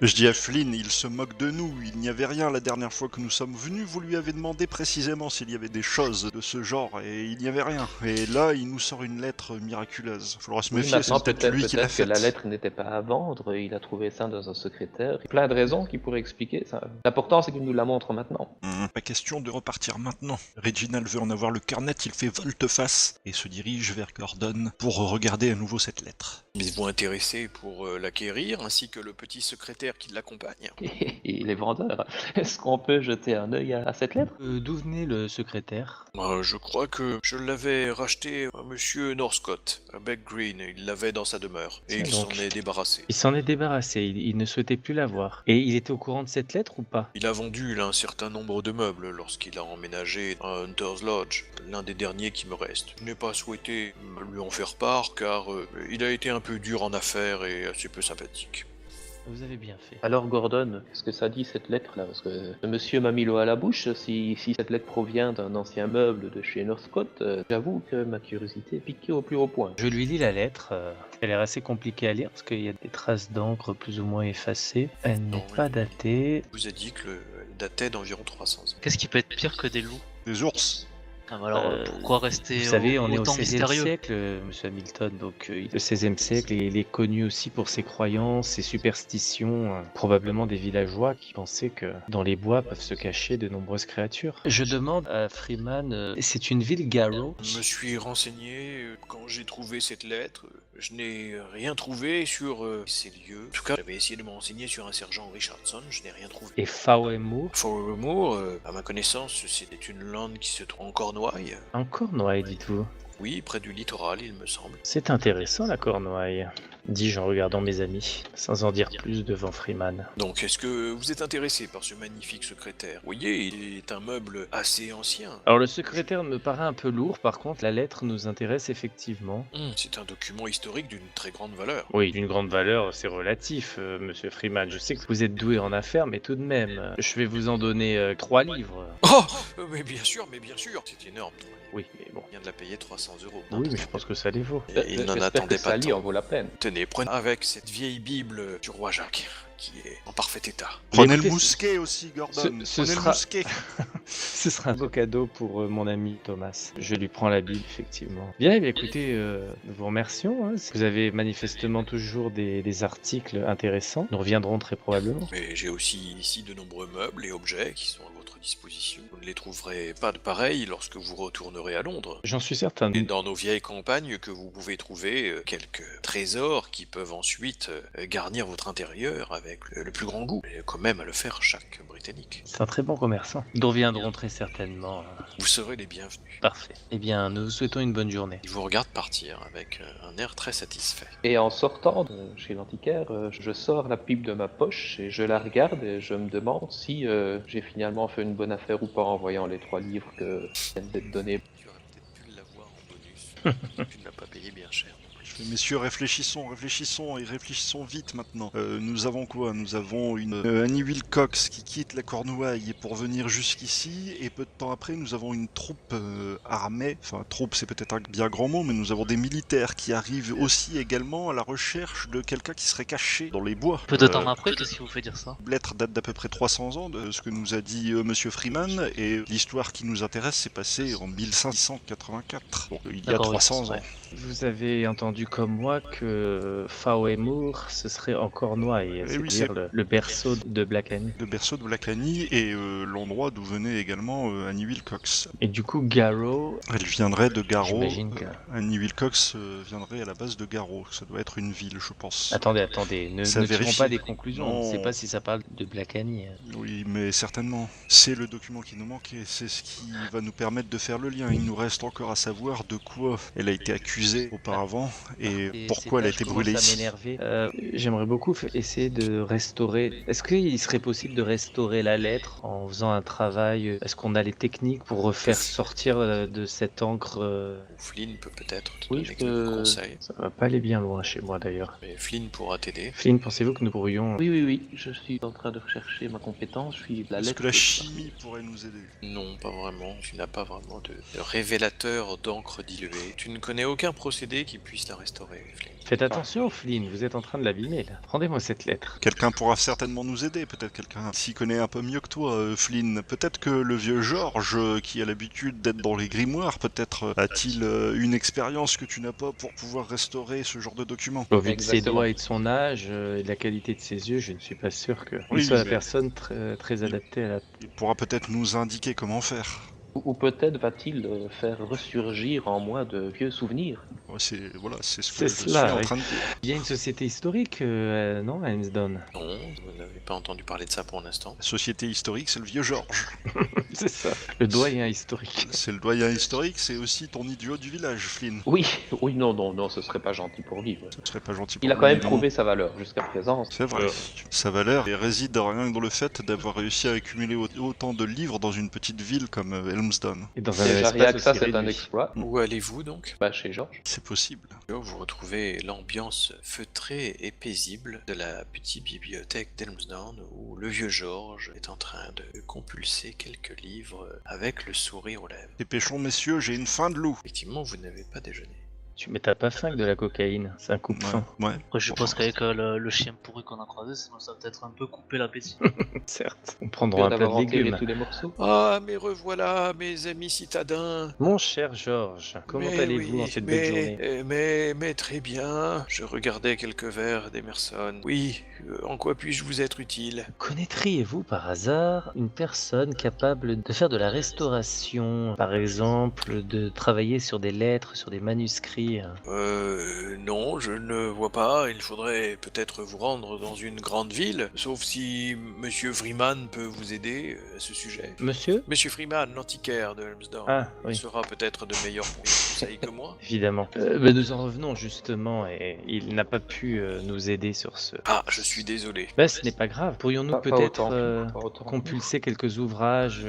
Je dis à Flynn, il se moque de nous, il n'y avait rien la dernière fois que nous sommes venus, vous lui avez demandé précisément s'il y avait des choses de ce genre, et il n'y avait rien. Et là, il nous sort une lettre miraculeuse. Faudra se Oui, méfier, c'est maintenant, peut-être lui qui l'a que faite. la lettre n'était pas à vendre, il a trouvé ça dans un secrétaire. Plein de raisons qui pourraient expliquer ça. L'important, c'est qu'il nous la montre maintenant. Pas question de repartir maintenant. Reginald veut en avoir le carnet, il fait volte-face et se dirige vers Gordon pour regarder à nouveau cette lettre. Ils vont intéresser pour l'acquérir, ainsi que le petit secrétaire qui l'accompagne. Et les vendeurs, est-ce qu'on peut jeter un œil à cette lettre? D'où venait le secrétaire? Je crois que je l'avais racheté à monsieur Northcott, à Beck Green. Il l'avait dans sa demeure, et Tiens il s'en donc. est débarrassé. Il s'en est débarrassé, il ne souhaitait plus la voir. Et il était au courant de cette lettre ou pas? Il a vendu un certain nombre de meubles lorsqu'il a emménagé à Hunter's Lodge, l'un des derniers qui me reste. Je n'ai pas souhaité lui en faire part car il a été un peu dur en affaires et assez peu sympathique. Vous avez bien fait. Alors Gordon, qu'est-ce que ça dit cette lettre-là? Parce que le monsieur m'a mis l'eau à la bouche. Si cette lettre provient d'un ancien meuble de chez Northcott, j'avoue que ma curiosité est piquée au plus haut point. Je lui lis la lettre. Elle est assez compliquée à lire parce qu'il y a des traces d'encre plus ou moins effacées. Elle n'est Non, pas oui. datée. Je vous ai dit que elle datait d'environ 300 ans. Qu'est-ce qui peut être pire que des loups? Des ours. Ah, bah alors, pourquoi rester Vous savez, on est au autant XVIe mystérieux? siècle, monsieur Hamilton, donc le XVIe siècle, il est connu aussi pour ses croyances, ses superstitions, probablement des villageois qui pensaient que dans les bois peuvent se cacher de nombreuses créatures. Je demande à Freeman, c'est une ville Garrow? Je me suis renseigné quand j'ai trouvé cette lettre. Je n'ai rien trouvé sur ces lieux. En tout cas, j'avais essayé de me renseigner sur un sergent Richardson, je n'ai rien trouvé. Et Fawemo? Forevermore, à ma connaissance, c'était une lande qui se trouve en Cornouailles. En Cornouailles, dites-vous. Oui, près du littoral, il me semble. C'est intéressant la Cornouaille, dis-je en regardant mes amis, sans en dire plus devant Freeman. Donc, est-ce que vous êtes intéressé par ce magnifique secrétaire? Vous voyez, il est un meuble assez ancien. Alors le secrétaire me paraît un peu lourd, par contre la lettre nous intéresse effectivement. C'est un document historique d'une très grande valeur. Oui, d'une grande valeur, c'est relatif, monsieur Freeman. Je sais que vous êtes doué en affaires, mais tout de même, je vais vous en donner 3 livres. Oh mais bien sûr, c'est énorme. Oui, mais bon. Il vient de la payer 300 euros. Oui, mais je pense que ça les vaut. Et il n'en J'espère attendait que pas ça lit en tant. vaut la peine. Tenez, prenez avec cette vieille Bible du roi Jacques, qui est en parfait état. Prenez écoutez, le mousquet aussi, Gordon. ce Prenez sera- le mousquet. Ce sera un beau cadeau pour mon ami Thomas. Je lui prends la Bible, effectivement. Bien, eh bien, écoutez, nous vous remercions. Vous avez manifestement toujours des articles intéressants. Nous reviendrons très probablement. Mais j'ai aussi ici de nombreux meubles et objets qui sont à votre disposition. Vous ne les trouverez pas de pareils lorsque vous retournerez à Londres. J'en suis certain. Et dans nos vieilles campagnes que vous pouvez trouver quelques trésors qui peuvent ensuite garnir votre intérieur avec le plus grand goût. Et quand même à le faire chaque Britannique. C'est un très bon commerçant. Nous reviendrons très certainement. Vous serez les bienvenus. Parfait. Eh bien, nous vous souhaitons une bonne journée. Il vous regarde partir avec un air très satisfait. Et en sortant de chez l'antiquaire, je sors la pipe de ma poche et je la regarde et je me demande si j'ai finalement fait une bonne affaire ou pas en voyant les 3 livres que viennent d'être donnés. Tu aurais peut-être pu l'avoir en bonus. Tu ne l'as pas payé bien cher. Messieurs, réfléchissons et réfléchissons vite maintenant. Nous avons quoi? Nous avons Annie Wilcox qui quitte la Cornouaille pour venir jusqu'ici, et peu de temps après, nous avons une troupe armée. Enfin, troupe, c'est peut-être un bien grand mot, mais nous avons des militaires qui arrivent aussi également à la recherche de quelqu'un qui serait caché dans les bois. Peu de temps après, qu'est-ce qui vous fait dire ça? La lettre date d'à peu près 300 ans de ce que nous a dit Monsieur Freeman, et l'histoire qui nous intéresse s'est passée en 1584, donc il y a D'accord, oui, 300 ans. ouais. Vous avez entendu entendu comme moi que Faoemur, ce serait en Cornouailles, Eh oui, c'est-à-dire le berceau de Black Annie. Le berceau de Black Annie et l'endroit d'où venait également Annie Wilcox. Et du coup, Garrow, Elle viendrait de Garrow. j'imagine que... Annie Wilcox viendrait à la base de Garrow. Ça doit être une ville, je pense. Attendez, ne Ça tirons vérifie. pas des conclusions. On ne sait Non. pas si ça parle de Black Annie. Oui, mais certainement. C'est le document qui nous manquait. C'est ce qui va nous permettre de faire le lien. Il nous reste encore à savoir de quoi elle a été accusée auparavant et pourquoi elle a été brûlée ici. m'énerver. J'aimerais beaucoup essayer de restaurer. Est-ce qu'il serait possible de restaurer la lettre en faisant un travail? Est-ce qu'on a les techniques pour refaire sortir de cette encre Ou Flynn peut peut-être te Oui, donner je quelques peux- conseils. Ça va pas aller bien loin chez moi d'ailleurs. Mais Flynn pourra t'aider. Flynn, pensez-vous que nous pourrions... Oui, je suis en train de rechercher ma compétence, je suis la Est-ce lettre. que la chimie pourrait nous aider? Non, pas vraiment. Tu n'as pas vraiment de révélateur d'encre diluée. Tu ne connais aucun procédé qui puisse la restaurer, Flynn. Faites attention, Flynn, vous êtes en train de l'abîmer là. Rendez-moi cette lettre. Quelqu'un pourra certainement nous aider, peut-être quelqu'un s'y connaît un peu mieux que toi, Flynn. Peut-être que le vieux George, qui a l'habitude d'être dans les grimoires, peut-être a-t-il une expérience que tu n'as pas pour pouvoir restaurer ce genre de document. Au vu de ses Exactement. doigts et de son âge et de la qualité de ses yeux, je ne suis pas sûr qu'il Oui, soit la mais- personne très adaptée à la... Il pourra peut-être nous indiquer comment faire. Ou peut-être va-t-il faire ressurgir en moi de vieux souvenirs. Ouais, c'est ce que C'est je cela, suis en oui. train de dire. Il y a une société historique, non, à Hemsdon? Non, vous n'avez pas entendu parler de ça pour l'instant. La société historique, c'est le vieux George. C'est ça. Le doyen historique. C'est le doyen historique, c'est aussi ton idiot du village, Flynn. Oui, non, ce serait pas gentil pour lui. Ouais. Ce serait pas gentil pour Il a lui, quand même non. prouvé sa valeur jusqu'à présent. C'est vrai. Sa valeur réside rien que dans le fait d'avoir réussi à accumuler autant de livres dans une petite ville comme Helmsdon. Et dans un Déjà rien que espace ça, aussi c'est un réduit. exploit. Où allez-vous donc? Bah, chez Georges. C'est possible. Vous retrouvez l'ambiance feutrée et paisible de la petite bibliothèque d'Helmsdon où le vieux George est en train de compulser quelques livres avec le sourire aux lèvres. Dépêchons, messieurs, j'ai une faim de loup. Effectivement, vous n'avez pas déjeuné. Mais t'as pas faim que de la cocaïne, c'est un coupe-faim. Ouais. Après, je suppose qu'avec le chien pourri qu'on a croisé, ça va peut-être un peu couper l'appétit. Certes. On Bien prendra un plat d'avoir de enterré légumes. tous les morceaux. Ah, mais revoilà, mes amis citadins. Mon cher Georges, comment Mais allez-vous oui, en cette belle journée? mais très bien. Je regardais quelques vers d'Emerson. Oui, en quoi puis-je vous être utile? Connaîtriez-vous par hasard une personne capable de faire de la restauration, par exemple, de travailler sur des lettres, sur des manuscrits? Non, je ne vois pas. Il faudrait peut-être vous rendre dans une grande ville, sauf si Monsieur Freeman peut vous aider à ce sujet. Monsieur? Monsieur Freeman, l'antiquaire de Helmsdon, Ah, il oui. sera peut-être de meilleurs conseils que moi. Évidemment. Nous en revenons justement et il n'a pas pu nous aider sur ce... Ah, je suis désolé. Ce n'est pas grave. Pourrions-nous Pas peut-être autant, pas autant. compulser quelques ouvrages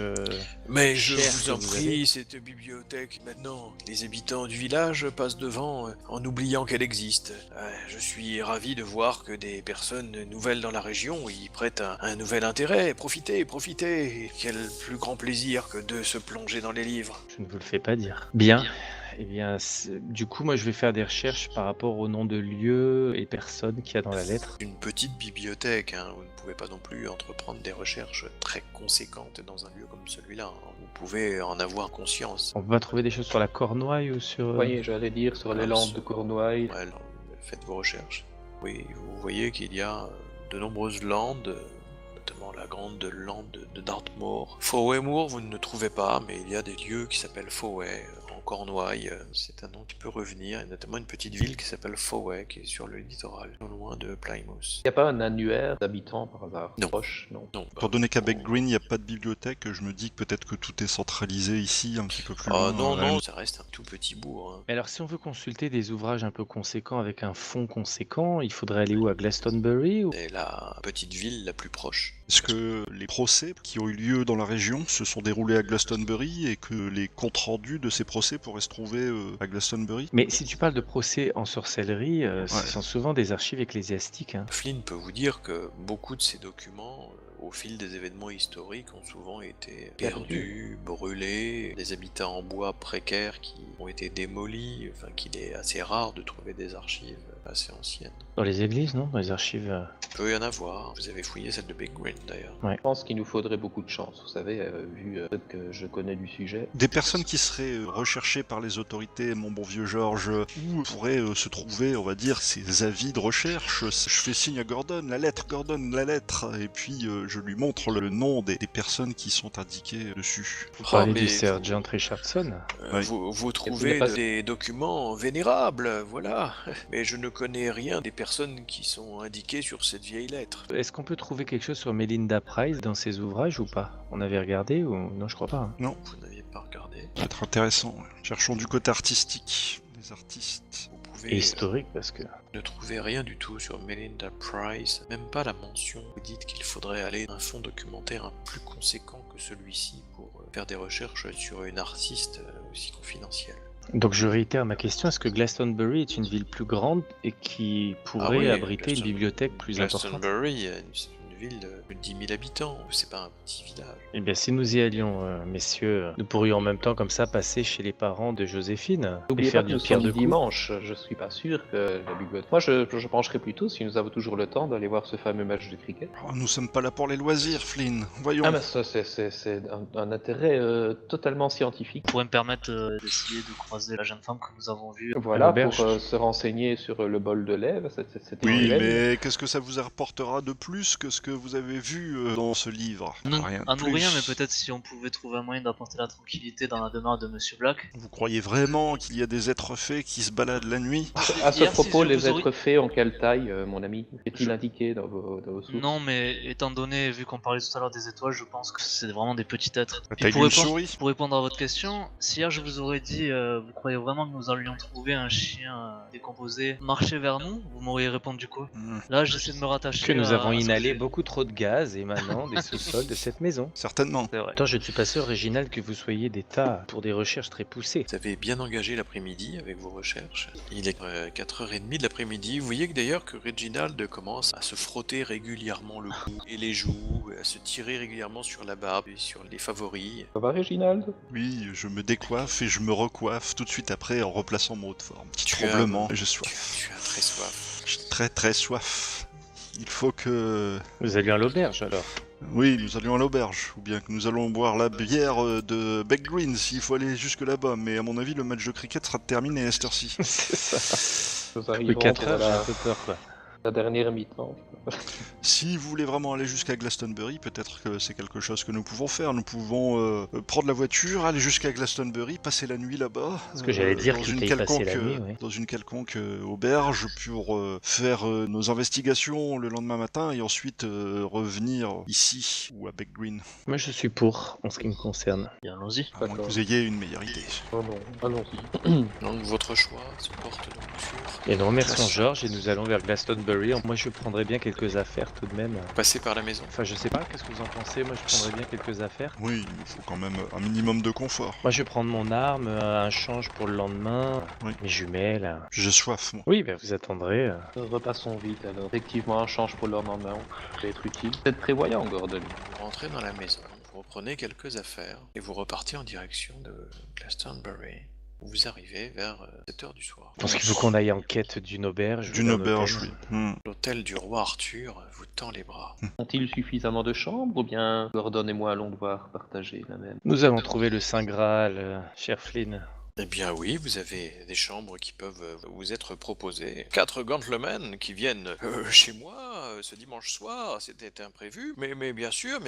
Mais je cher vous que en vous prie, avez. cette bibliothèque maintenant, les habitants du village passent devant en oubliant qu'elle existe. Je suis ravi de voir que des personnes nouvelles dans la région y prêtent un nouvel intérêt. Profitez. Quel plus grand plaisir que de se plonger dans les livres. Je ne vous le fais pas dire. Bien. Eh bien, du coup, moi, je vais faire des recherches par rapport au nom de lieux et personnes qu'il y a dans la lettre. Une petite bibliothèque, hein, vous ne pouvez pas non plus entreprendre des recherches très conséquentes dans un lieu comme celui-là. Hein. Vous pouvez en avoir conscience. On peut pas trouver des choses sur la Cornouaille ou sur... Vous voyez, j'allais dire sur les landes de Cornouailles. Ouais, alors, faites vos recherches. Oui, vous voyez qu'il y a de nombreuses landes, notamment la grande lande de Dartmoor. Fowemoor, vous ne le trouvez pas, mais il y a des lieux qui s'appellent Fowey, en Cornouailles. C'est un nom qui peut revenir, et notamment une petite ville qui s'appelle Fowey, qui est sur le littoral, non loin de Plymouth. Il n'y a pas un annuaire d'habitants par hasard Non. proche, non. Non, Étant donné qu'à Beck Green, il n'y a pas de bibliothèque, je me dis que peut-être que tout est centralisé ici, un petit peu plus Ah loin. non, ça reste un tout petit bourg. Hein. Mais alors, si on veut consulter des ouvrages un peu conséquents avec un fond conséquent, il faudrait aller où? À Glastonbury ou... C'est la petite ville la plus proche. Est-ce que les procès qui ont eu lieu dans la région se sont déroulés à Glastonbury et que les comptes rendus de ces procès pourraient se trouver à Glastonbury? Mais si tu parles de procès en sorcellerie, ce sont souvent des archives ecclésiastiques. Hein. Flynn peut vous dire que beaucoup de ces documents, au fil des événements historiques, ont souvent été perdus, brûlés, des habitats en bois précaires qui ont été démolis, enfin qu'il est assez rare de trouver des archives assez ancienne. Dans les églises, non? Dans les archives. Il peut y en avoir. Vous avez fouillé celle de Big Green d'ailleurs. Je pense qu'il nous faudrait beaucoup de chance, vous savez, vu ce que je connais du sujet. Des personnes qui seraient recherchées par les autorités, mon bon vieux George, où pourraient se trouver, on va dire, ces avis de recherche. Je fais signe à Gordon, la lettre, et puis je lui montre le nom des personnes qui sont indiquées dessus. Vous Oh, parlez mais du Sergent Richardson? Oui. Vous Vous trouvez n'êtes pas- des documents vénérables, voilà. Mais je ne connais rien des personnes qui sont indiquées sur cette vieille lettre. Est-ce qu'on peut trouver quelque chose sur Melinda Price dans ses ouvrages ou pas? On avait regardé ou non? Je crois pas. Vous n'aviez pas regardé. Peut-être intéressant. Ouais. Cherchons du côté artistique, des artistes. Vous Et pouvez historique parce que. ne trouver rien du tout sur Melinda Price, même pas la mention. Vous dites qu'il faudrait aller à un fonds documentaire plus conséquent que celui-ci pour faire des recherches sur une artiste aussi confidentielle. Donc je réitère ma question, est-ce que Glastonbury est une ville plus grande et qui pourrait oui, abriter une Glaston- bibliothèque plus importante? Glastonbury, c'est une ville de plus de 10 000 habitants, c'est pas un petit village. Eh bien, si nous y allions, messieurs, nous pourrions en même temps comme ça passer chez les parents de Joséphine et N'oubliez faire pas que du nous pierre sommes de coups. dimanche, je suis pas sûr que la bibliothèque... Moi, je pencherais plutôt, si nous avons toujours le temps, d'aller voir ce fameux match de cricket. Oh, nous sommes pas là pour les loisirs, Flynn. Voyons. Ah, mais ça, c'est un intérêt totalement scientifique. Vous pourrez me permettre d'essayer de croiser la jeune femme que nous avons vue. Voilà, pour l'auberge. se renseigner sur le bol de lait, c'était Oui, réel. mais qu'est-ce que ça vous apportera de plus que ce que vous avez vu dans ce livre? Non, Rien de à nous plus. rien, mais peut-être si on pouvait trouver un moyen d'apporter la tranquillité dans la demeure de Monsieur Black. Vous croyez vraiment qu'il y a des êtres faits qui se baladent la nuit? À ce Hier, propos, si je les vous aurais- êtres faits en quelle taille, mon ami? Est-il indiqué dans vos sources? Non, mais étant donné, vu qu'on parlait tout à l'heure des étoiles, je pense que c'est vraiment des petits êtres. La Puis taille pour d'une répondre, souris? pour répondre à votre question, si hier je vous aurais dit, vous croyez vraiment que nous allions trouver un chien décomposé marcher vers nous, vous m'auriez répondu quoi? Hmm, Là, j'essaie de me rattacher Que nous à avons ce que inhalé j'ai- beaucoup trop de gaz émanant des sous-sols de cette maison. certainement. C'est vrai. Attends, je ne suis pas sûr, Réginald, que vous soyez d'état pour des recherches très poussées. Vous avez bien engagé l'après-midi avec vos recherches. Il est 4h30 de l'après-midi. Vous voyez que d'ailleurs que Reginald commence à se frotter régulièrement le cou et les joues, à se tirer régulièrement sur la barbe et sur les favoris. Ça va, Réginald? Oui, je me décoiffe et je me recoiffe tout de suite après en replaçant mon haut de forme. Petit Tu as- tremblement, j'ai Tu, soif. tu as très soif. J'ai très très soif. Il faut que... Vous alliez à l'auberge alors? Oui, nous allions à l'auberge, ou bien que nous allons boire la bière de Beck Green s'il faut aller jusque là-bas, mais à mon avis le match de cricket sera terminé à cette heure-ci. C'est ça. Nous Depuis arrivons 4 pour heures, j'ai un la, peu peur quoi. la dernière mi-temps. Si vous voulez vraiment aller jusqu'à Glastonbury, peut-être que c'est quelque chose que nous pouvons faire. Nous pouvons prendre la voiture, aller jusqu'à Glastonbury, passer la nuit là-bas. Ce que j'allais dire dans qu'il une fallait passer quelconque, la nuit, oui. dans une quelconque auberge pour faire nos investigations le lendemain matin et ensuite revenir ici ou à Beck Green. Moi je suis pour, en ce qui me concerne. Bien, allons-y. À moins que D'accord. vous ayez une meilleure idée. Oh non, allons-y. Donc votre choix se porte donc sur... Et nous remercions Classe. Georges et nous allons vers Glastonbury. Moi je prendrais bien quelques affaires tout de même. Passer par la maison. Enfin je sais pas, qu'est-ce que vous en pensez? Moi je prendrais bien quelques affaires. Oui, il nous faut quand même un minimum de confort. Moi je vais prendre mon arme, un change pour le lendemain, Oui. mes jumelles. J'ai soif, moi. Oui, ben vous attendrez. Repassons vite alors. Effectivement, un change pour le lendemain peut être utile. Vous êtes prévoyant, Gordon. Vous rentrez dans la maison, vous reprenez quelques affaires et vous repartez en direction de Glastonbury. Vous arrivez vers 7h du soir. Je pense qu'il faut qu'on aille en quête d'une auberge. ou D'une d'un auberge, hôtel. oui. Hmm. L'hôtel du roi Arthur vous tend les bras. Ont-ils suffisamment de chambres ou bien Gordon et moi allons devoir partager la même? Nous allons trouver le Saint Graal, cher Flynn. Eh bien oui, vous avez des chambres qui peuvent vous être proposées. 4 gentlemen qui viennent chez moi ce dimanche soir, c'était imprévu. Mais bien sûr,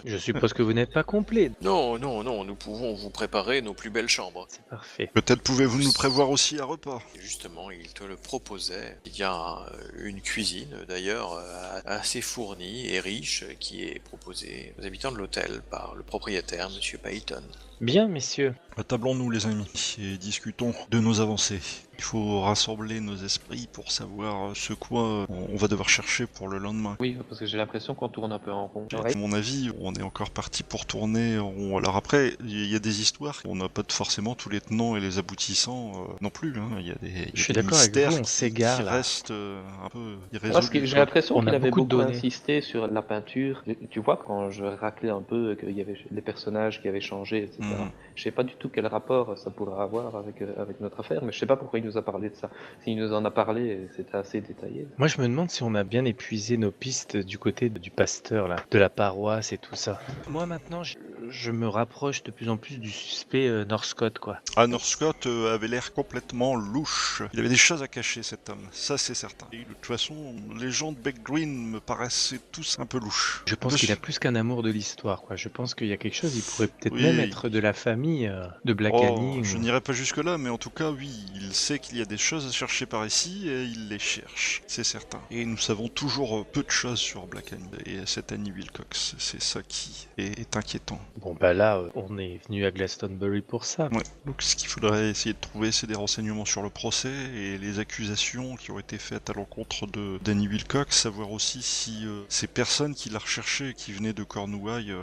Je suppose que vous n'êtes pas complet. Non, nous pouvons vous préparer nos plus belles chambres. C'est parfait. Peut-être pouvez-vous nous prévoir aussi un repas. Et justement, il te le proposait. Il y a une cuisine, d'ailleurs, assez fournie et riche, qui est proposée aux habitants de l'hôtel par le propriétaire, Monsieur Payton. Bien, messieurs. Attablons-nous les amis et discutons de nos avancées. Il faut rassembler nos esprits pour savoir ce quoi on va devoir chercher pour le lendemain. Oui, parce que j'ai l'impression qu'on tourne un peu en rond. À mon avis, on est encore parti pour tourner en rond. Alors après, il y a des histoires, on n'a pas forcément tous les tenants et les aboutissants non plus. Hein. Il y a des, Je suis des d'accord avec mystères vous, on s'égare qui là. restent un peu Parce que irrésolus. j'ai l'impression On qu'il a avait beaucoup de beaucoup données. insisté sur la peinture. Tu vois, quand je raclais un peu qu'il y avait les personnages qui avaient changé, etc. Mm. Je sais pas du tout quel rapport ça pourrait avoir avec notre affaire, mais je sais pas pourquoi il nous a parlé de ça. S'il nous en a parlé, c'était assez détaillé. Moi, je me demande si on a bien épuisé nos pistes du côté du pasteur, là, de la paroisse et tout ça. Moi, maintenant, je me rapproche de plus en plus du suspect Northcott, quoi. Ah, Northcott avait l'air complètement louche. Il avait des choses à cacher, cet homme. Ça, c'est certain. Et de toute façon, les gens de Beck Green me paraissaient tous un peu louches. Je pense qu'il a plus qu'un amour de l'histoire, quoi. Je pense qu'il y a quelque chose, il pourrait peut-être Oui. même être de la famille de Black Annie. Je n'irai pas jusque-là, mais en tout cas, oui, il sait qu'il y a des choses à chercher par ici et il les cherche, c'est certain. Et nous savons toujours peu de choses sur Black Annie et cette Annie Wilcox. C'est ça qui est inquiétant. Bon, bah là, on est venu à Glastonbury pour ça. Ouais. Donc ce qu'il faudrait essayer de trouver, c'est des renseignements sur le procès et les accusations qui ont été faites à l'encontre de Danny Wilcox, savoir aussi si ces personnes qui l'a recherché, qui venaient de Cornouailles,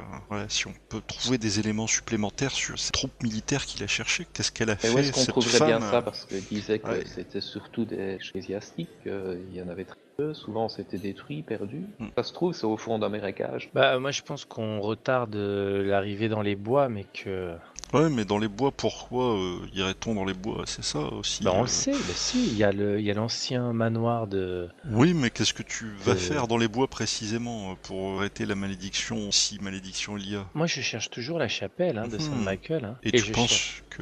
si on peut trouver des éléments supplémentaires sur ces troupes militaires qu'il a cherchées, qu'est-ce qu'elle a Et fait, où est-ce qu'on cette trouverait femme bien ça? Parce qu'il disait que Ouais. c'était surtout des ecclésiastiques, il y en avait très peu, souvent c'était détruit, perdu. Ça se trouve, c'est au fond d'un marécage. Bah, moi, je pense qu'on retarde l'arrivée dans les bois, mais que... Ouais, mais dans les bois, pourquoi irait-on dans les bois? C'est ça aussi. Bah, on le sait, bah, si, il y a l'ancien manoir de... Oui, mais qu'est-ce que tu vas de- faire dans les bois précisément pour arrêter la malédiction, si malédiction il y a? Moi, je cherche toujours la chapelle de Saint Mhm. Michael. Et tu je penses cherche- que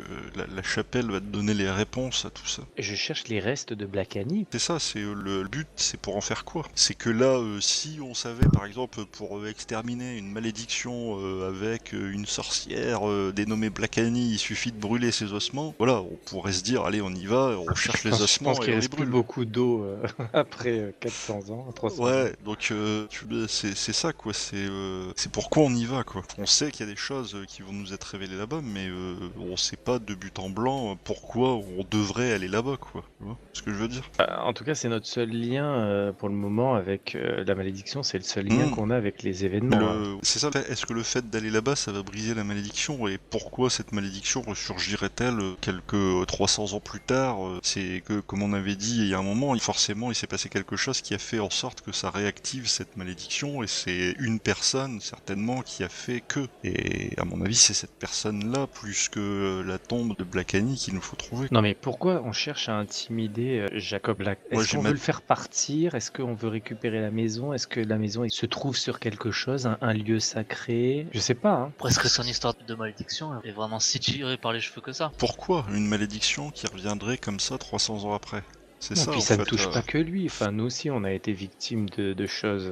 la chapelle va te donner les réponses à tout ça? et je cherche les restes de Black Annie. C'est ça, c'est le but, c'est pour en faire quoi? C'est que là, si on savait par exemple pour exterminer une malédiction avec une sorcière dénommée Black Annie, il suffit de brûler ses ossements, voilà, on pourrait se dire, allez on y va, on cherche les Je ossements pense et qu'il on les reste plus brûle. beaucoup d'eau après 400 ans, 300 ans. Ouais, donc c'est ça quoi, c'est pourquoi on y va quoi. On sait qu'il y a des choses qui vont nous être révélées là-bas, mais on sait pas de but en blanc pourquoi on devrait aller là-bas quoi. Tu vois ce que je veux dire? En tout cas, c'est notre seul lien pour le moment avec la malédiction, c'est le seul lien qu'on a avec les événements. C'est ça, est-ce que le fait d'aller là-bas ça va briser la malédiction et pourquoi cette malédiction ressurgirait-elle quelques 300 ans plus tard? C'est que, comme on avait dit il y a un moment, forcément il s'est passé quelque chose qui a fait en sorte que ça réactive cette malédiction et c'est une personne certainement qui a fait que. Et à mon avis c'est cette personne-là plus que la tombe de Black Annie qu'il nous faut trouver. Non mais pourquoi on cherche à intimider Jacob Black? Moi, Est-ce j'ai qu'on ma- veut le faire partir? Est-ce qu'on veut récupérer la maison? Est-ce que la maison se trouve sur quelque chose, un lieu sacré? Je sais pas. Hein. Presque son histoire de malédiction est vraiment si tirée par les cheveux que ça. Pourquoi une malédiction qui reviendrait comme ça 300 ans après? C'est Non, ça puis en ça ne fait. touche pas que lui. Enfin, nous aussi, on a été victimes de choses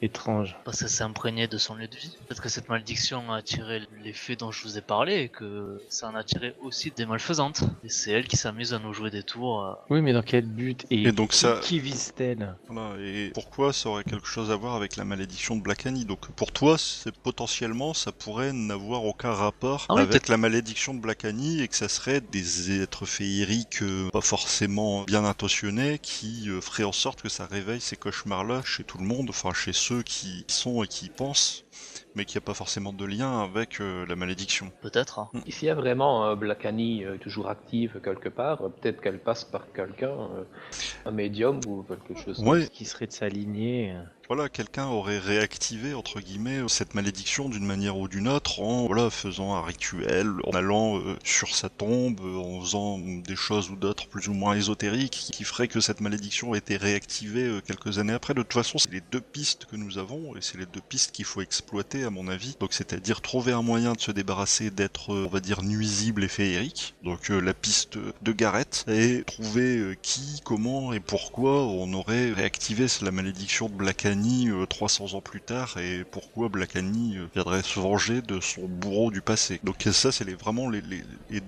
étranges. Parce que c'est imprégné de son lieu de vie. Peut-être que cette malédiction a attiré les faits dont je vous ai parlé et que ça en a attiré aussi des malfaisantes. Et c'est elle qui s'amuse à nous jouer des tours. Oui, mais dans quel but? Et donc ça- qui vise-t-elle? Voilà, et pourquoi ça aurait quelque chose à voir avec la malédiction de Black Annie? Donc pour toi, c'est potentiellement, ça pourrait n'avoir aucun rapport Ah oui, avec la malédiction de Black Annie et que ça serait des êtres féeriques pas forcément bien intentionnés qui feraient en sorte que ça réveille ces cauchemars-là chez tout le monde, enfin chez ceux qui sont et qui y pensent, mais qu'il n'y a pas forcément de lien avec la malédiction. Peut-être. Hein. S'il y a vraiment Black Annie toujours active quelque part, peut-être qu'elle passe par quelqu'un, un médium ou quelque chose. Ouais, Qui serait de sa lignée? voilà, quelqu'un aurait réactivé, entre guillemets, cette malédiction d'une manière ou d'une autre en faisant un rituel, en allant sur sa tombe, en faisant des choses ou d'autres plus ou moins ésotériques qui feraient que cette malédiction ait été réactivée quelques années après. De toute façon, c'est les deux pistes que nous avons et c'est les deux pistes qu'il faut exploiter à mon avis. Donc c'est-à-dire trouver un moyen de se débarrasser d'être, on va dire, nuisible et féerique. Donc la piste de Gareth et trouver qui, comment et pourquoi on aurait réactivé la malédiction de Black Annie 300 ans plus tard et pourquoi Black Annie viendrait se venger de son bourreau du passé. Donc ça c'est vraiment les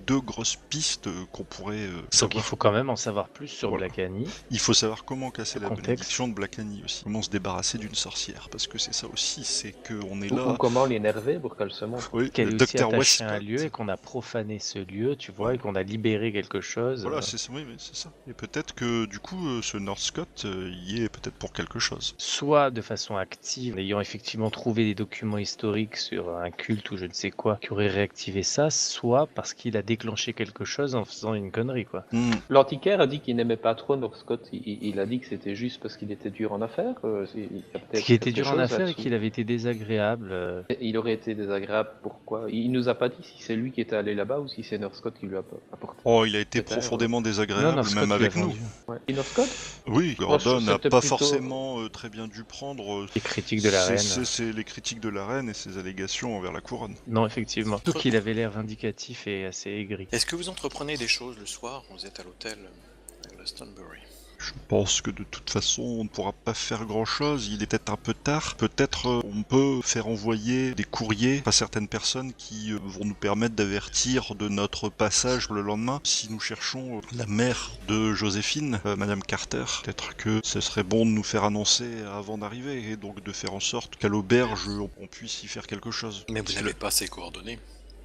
deux grosses pistes qu'on pourrait Donc savoir. il faut quand même en savoir plus sur Voilà. Black Annie. Il faut savoir comment casser Le la contexte. malédiction de Black Annie aussi. Comment se débarrasser d'une sorcière parce que c'est ça aussi, c'est qu'on est Ou là. comment l'énerver pour qu'elle se montre. Oui, Qu'elle le est aussi Dr. attachée à un Westcott. lieu et qu'on a profané ce lieu, tu vois, et qu'on a libéré quelque chose. Voilà, c'est ça, oui, mais c'est ça. Et peut-être que du coup, ce Northcott y est peut-être pour quelque chose. Soit de façon active, en ayant effectivement trouvé des documents historiques sur un culte ou je ne sais quoi qui aurait réactivé ça, soit parce qu'il a déclenché quelque chose en faisant une connerie, quoi. Hmm. L'antiquaire a dit qu'il n'aimait patron Northcott, il a dit que c'était juste parce qu'il était dur en affaires. Il y a peut-être Qui était quelque dur en chose affaires et là-dessous. qu'il avait été désagréable. Il aurait été désagréable, pourquoi? Il nous a pas dit si c'est lui qui était allé là-bas ou si c'est Northcott qui lui a apporté. Oh, il a été Peut-être, profondément Non, désagréable, Northcott même lui a avec nous. vendu. Ouais. Et Northcott? Oui, Moi, Gordon n'a c'était pas plutôt- forcément très bien dû prendre Les critiques de la reine. c'est les critiques de la reine et ses allégations envers la couronne. Non, effectivement. Surtout qu'il avait l'air vindicatif et assez aigri. Est-ce que vous entreprenez des choses le soir? Vous êtes à l'hôtel à Glastonbury. Je pense que de toute façon, on ne pourra pas faire grand-chose. Il est peut-être un peu tard. Peut-être on peut faire envoyer des courriers à certaines personnes qui vont nous permettre d'avertir de notre passage le lendemain. Si nous cherchons la mère de Joséphine, Madame Carter, peut-être que ce serait bon de nous faire annoncer avant d'arriver et donc de faire en sorte qu'à l'auberge, on puisse y faire quelque chose. Mais vous n'avez pas ses coordonnées.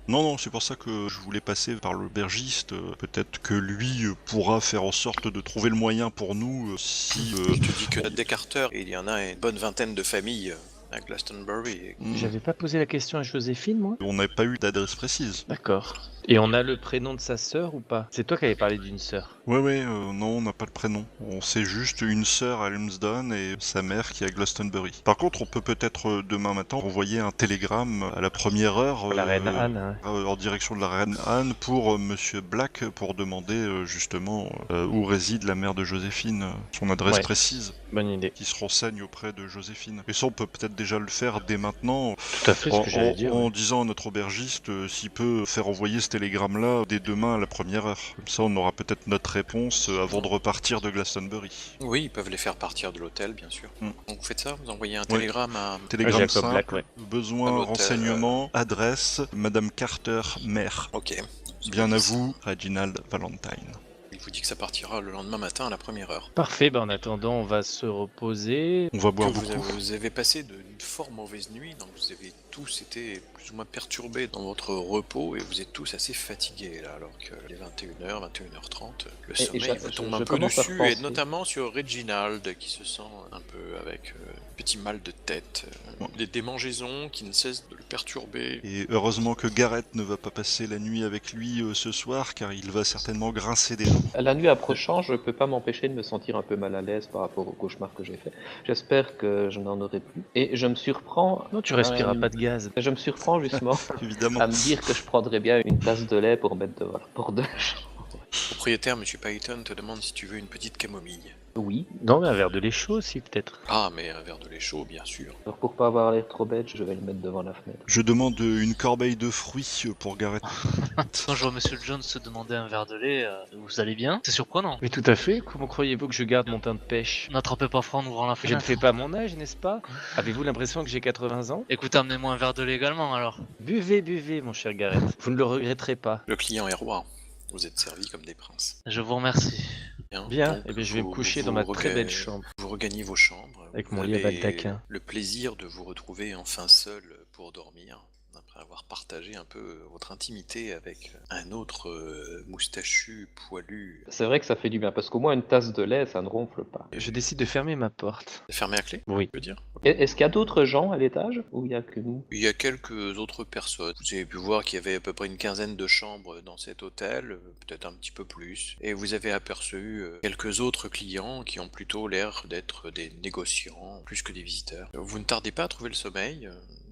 Non, c'est pour ça que je voulais passer par l'aubergiste. Peut-être que lui pourra faire en sorte de trouver le moyen pour nous si... Je te dis que des Carter, il y en a une bonne vingtaine de familles à Glastonbury. J'avais pas posé la question à Joséphine, moi? On n'avait pas eu d'adresse précise. D'accord. Et on a le prénom de sa sœur ou pas? C'est toi qui avais parlé d'une sœur. Ouais, non, on n'a pas le prénom. On sait juste une sœur à Lumsden et sa mère qui est à Glastonbury. Par contre, on peut peut-être demain matin envoyer un télégramme à la première heure La reine Anne, hein. en direction de la reine Anne pour Monsieur Black pour demander justement où réside la mère de Joséphine, son adresse Ouais. précise, Bonne idée. qui se renseigne auprès de Joséphine. Et ça, on peut peut-être déjà le faire dès maintenant. Tout à fait ce que j'allais dire. En ouais. disant à notre aubergiste s'il peut faire envoyer ce télégramme-là dès demain à la première heure. Comme ça, on aura peut-être notre réponse avant de repartir de Glastonbury. Oui, ils peuvent les faire partir de l'hôtel, bien sûr. Mm. Donc vous faites ça? Vous envoyez un Ouais. télégramme à... Télégramme Jacob simple, Black, ouais. besoin, À l'hôtel, renseignement, adresse, Madame Carter, mère. Ok. Bien à vous, Reginald Valentine. Il vous dit que ça partira le lendemain matin à la première heure. Parfait, en attendant, on va se reposer. On va Que boire vous, beaucoup. vous avez passé d'une fort mauvaise nuit, donc vous avez tous été plus ou moins perturbés dans votre repos et vous êtes tous assez fatigués là, alors que les 21h, 21h30, le sommeil vous tombe un peu commence à dessus, et repenser. notamment sur Reginald qui se sent un peu avec petit mal de tête, des démangeaisons qui ne cessent de le perturber. Et heureusement que Gareth ne va pas passer la nuit avec lui ce soir, car il va certainement grincer des dents. La nuit approchant, je peux pas m'empêcher de me sentir un peu mal à l'aise par rapport au cauchemar que j'ai fait. J'espère que je n'en aurai plus. Et je me surprends... Non, tu respiras pas de gaz. Je me surprends justement Évidemment. à me dire que je prendrais bien une tasse de lait pour mettre devant la porte de la chambre. Le propriétaire, M. Payton, te demande si tu veux une petite camomille. Oui. Non, mais un verre de lait chaud aussi, peut-être. Ah, mais un verre de lait chaud, bien sûr. Alors pour pas avoir l'air trop bête, je vais le mettre devant la fenêtre. Je demande une corbeille de fruits pour Gareth. Quand je vois Monsieur Jones se demander un verre de lait, vous allez bien? C'est surprenant. Mais tout à fait, comment croyez-vous que je garde mon teint de pêche? N'attrapez pas froid en ouvrant la Je ne fenêtre. fais pas mon âge, n'est-ce pas? Avez-vous l'impression que j'ai 80 ans? Écoutez, amenez-moi un verre de lait également alors. Buvez, mon cher Gareth. Vous ne le regretterez pas. Le client est roi. Vous êtes servis comme des princes. Je vous remercie. Bien, Donc, et bien je vais me vous- coucher vous dans ma très rega- belle chambre. Vous regagnez vos chambres. Avec Vous mon lit à avez baldaquin. le plaisir de vous retrouver enfin seul pour dormir, après avoir partagé un peu votre intimité avec un autre moustachu, poilu. C'est vrai que ça fait du bien, parce qu'au moins une tasse de lait, ça ne ronfle pas. Je décide de fermer ma porte. Fermé à clé, Oui. je veux dire. Est-ce qu'il y a d'autres gens à l'étage ou il y a que nous? Il y a quelques autres personnes. Vous avez pu voir qu'il y avait à peu près une quinzaine de chambres dans cet hôtel, peut-être un petit peu plus. Et vous avez aperçu quelques autres clients qui ont plutôt l'air d'être des négociants plus que des visiteurs. Vous ne tardez pas à trouver le sommeil,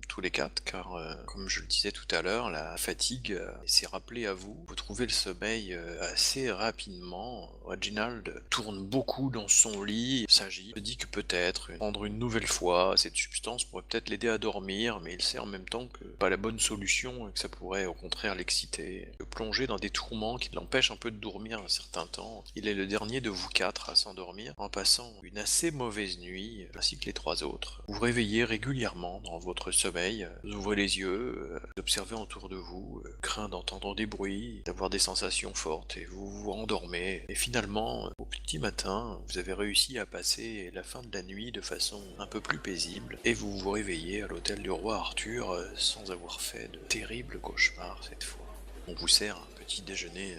tous les quatre, car comme je le disais tout à l'heure, la fatigue s'est rappelée à vous. Vous trouvez le sommeil assez rapidement. Reginald tourne beaucoup dans son lit, s'agit, se dit que peut-être prendre une nouvelle fois cette substance pourrait peut-être l'aider à dormir, mais il sait en même temps que pas la bonne solution et que ça pourrait au contraire l'exciter, le plonger dans des tourments qui l'empêchent un peu de dormir un certain temps. Il est le dernier de vous quatre à s'endormir en passant une assez mauvaise nuit, ainsi que les trois autres. Vous vous réveillez régulièrement dans votre sommeil, vous ouvrez les yeux, vous observez autour de vous, craint d'entendre des bruits, d'avoir des sensations fortes, et vous vous endormez. Et finalement, au petit matin, vous avez réussi à passer la fin de la nuit de façon un peu plus paisible, et vous vous réveillez à l'hôtel du roi Arthur sans avoir fait de terribles cauchemars cette fois. On vous sert un petit déjeuner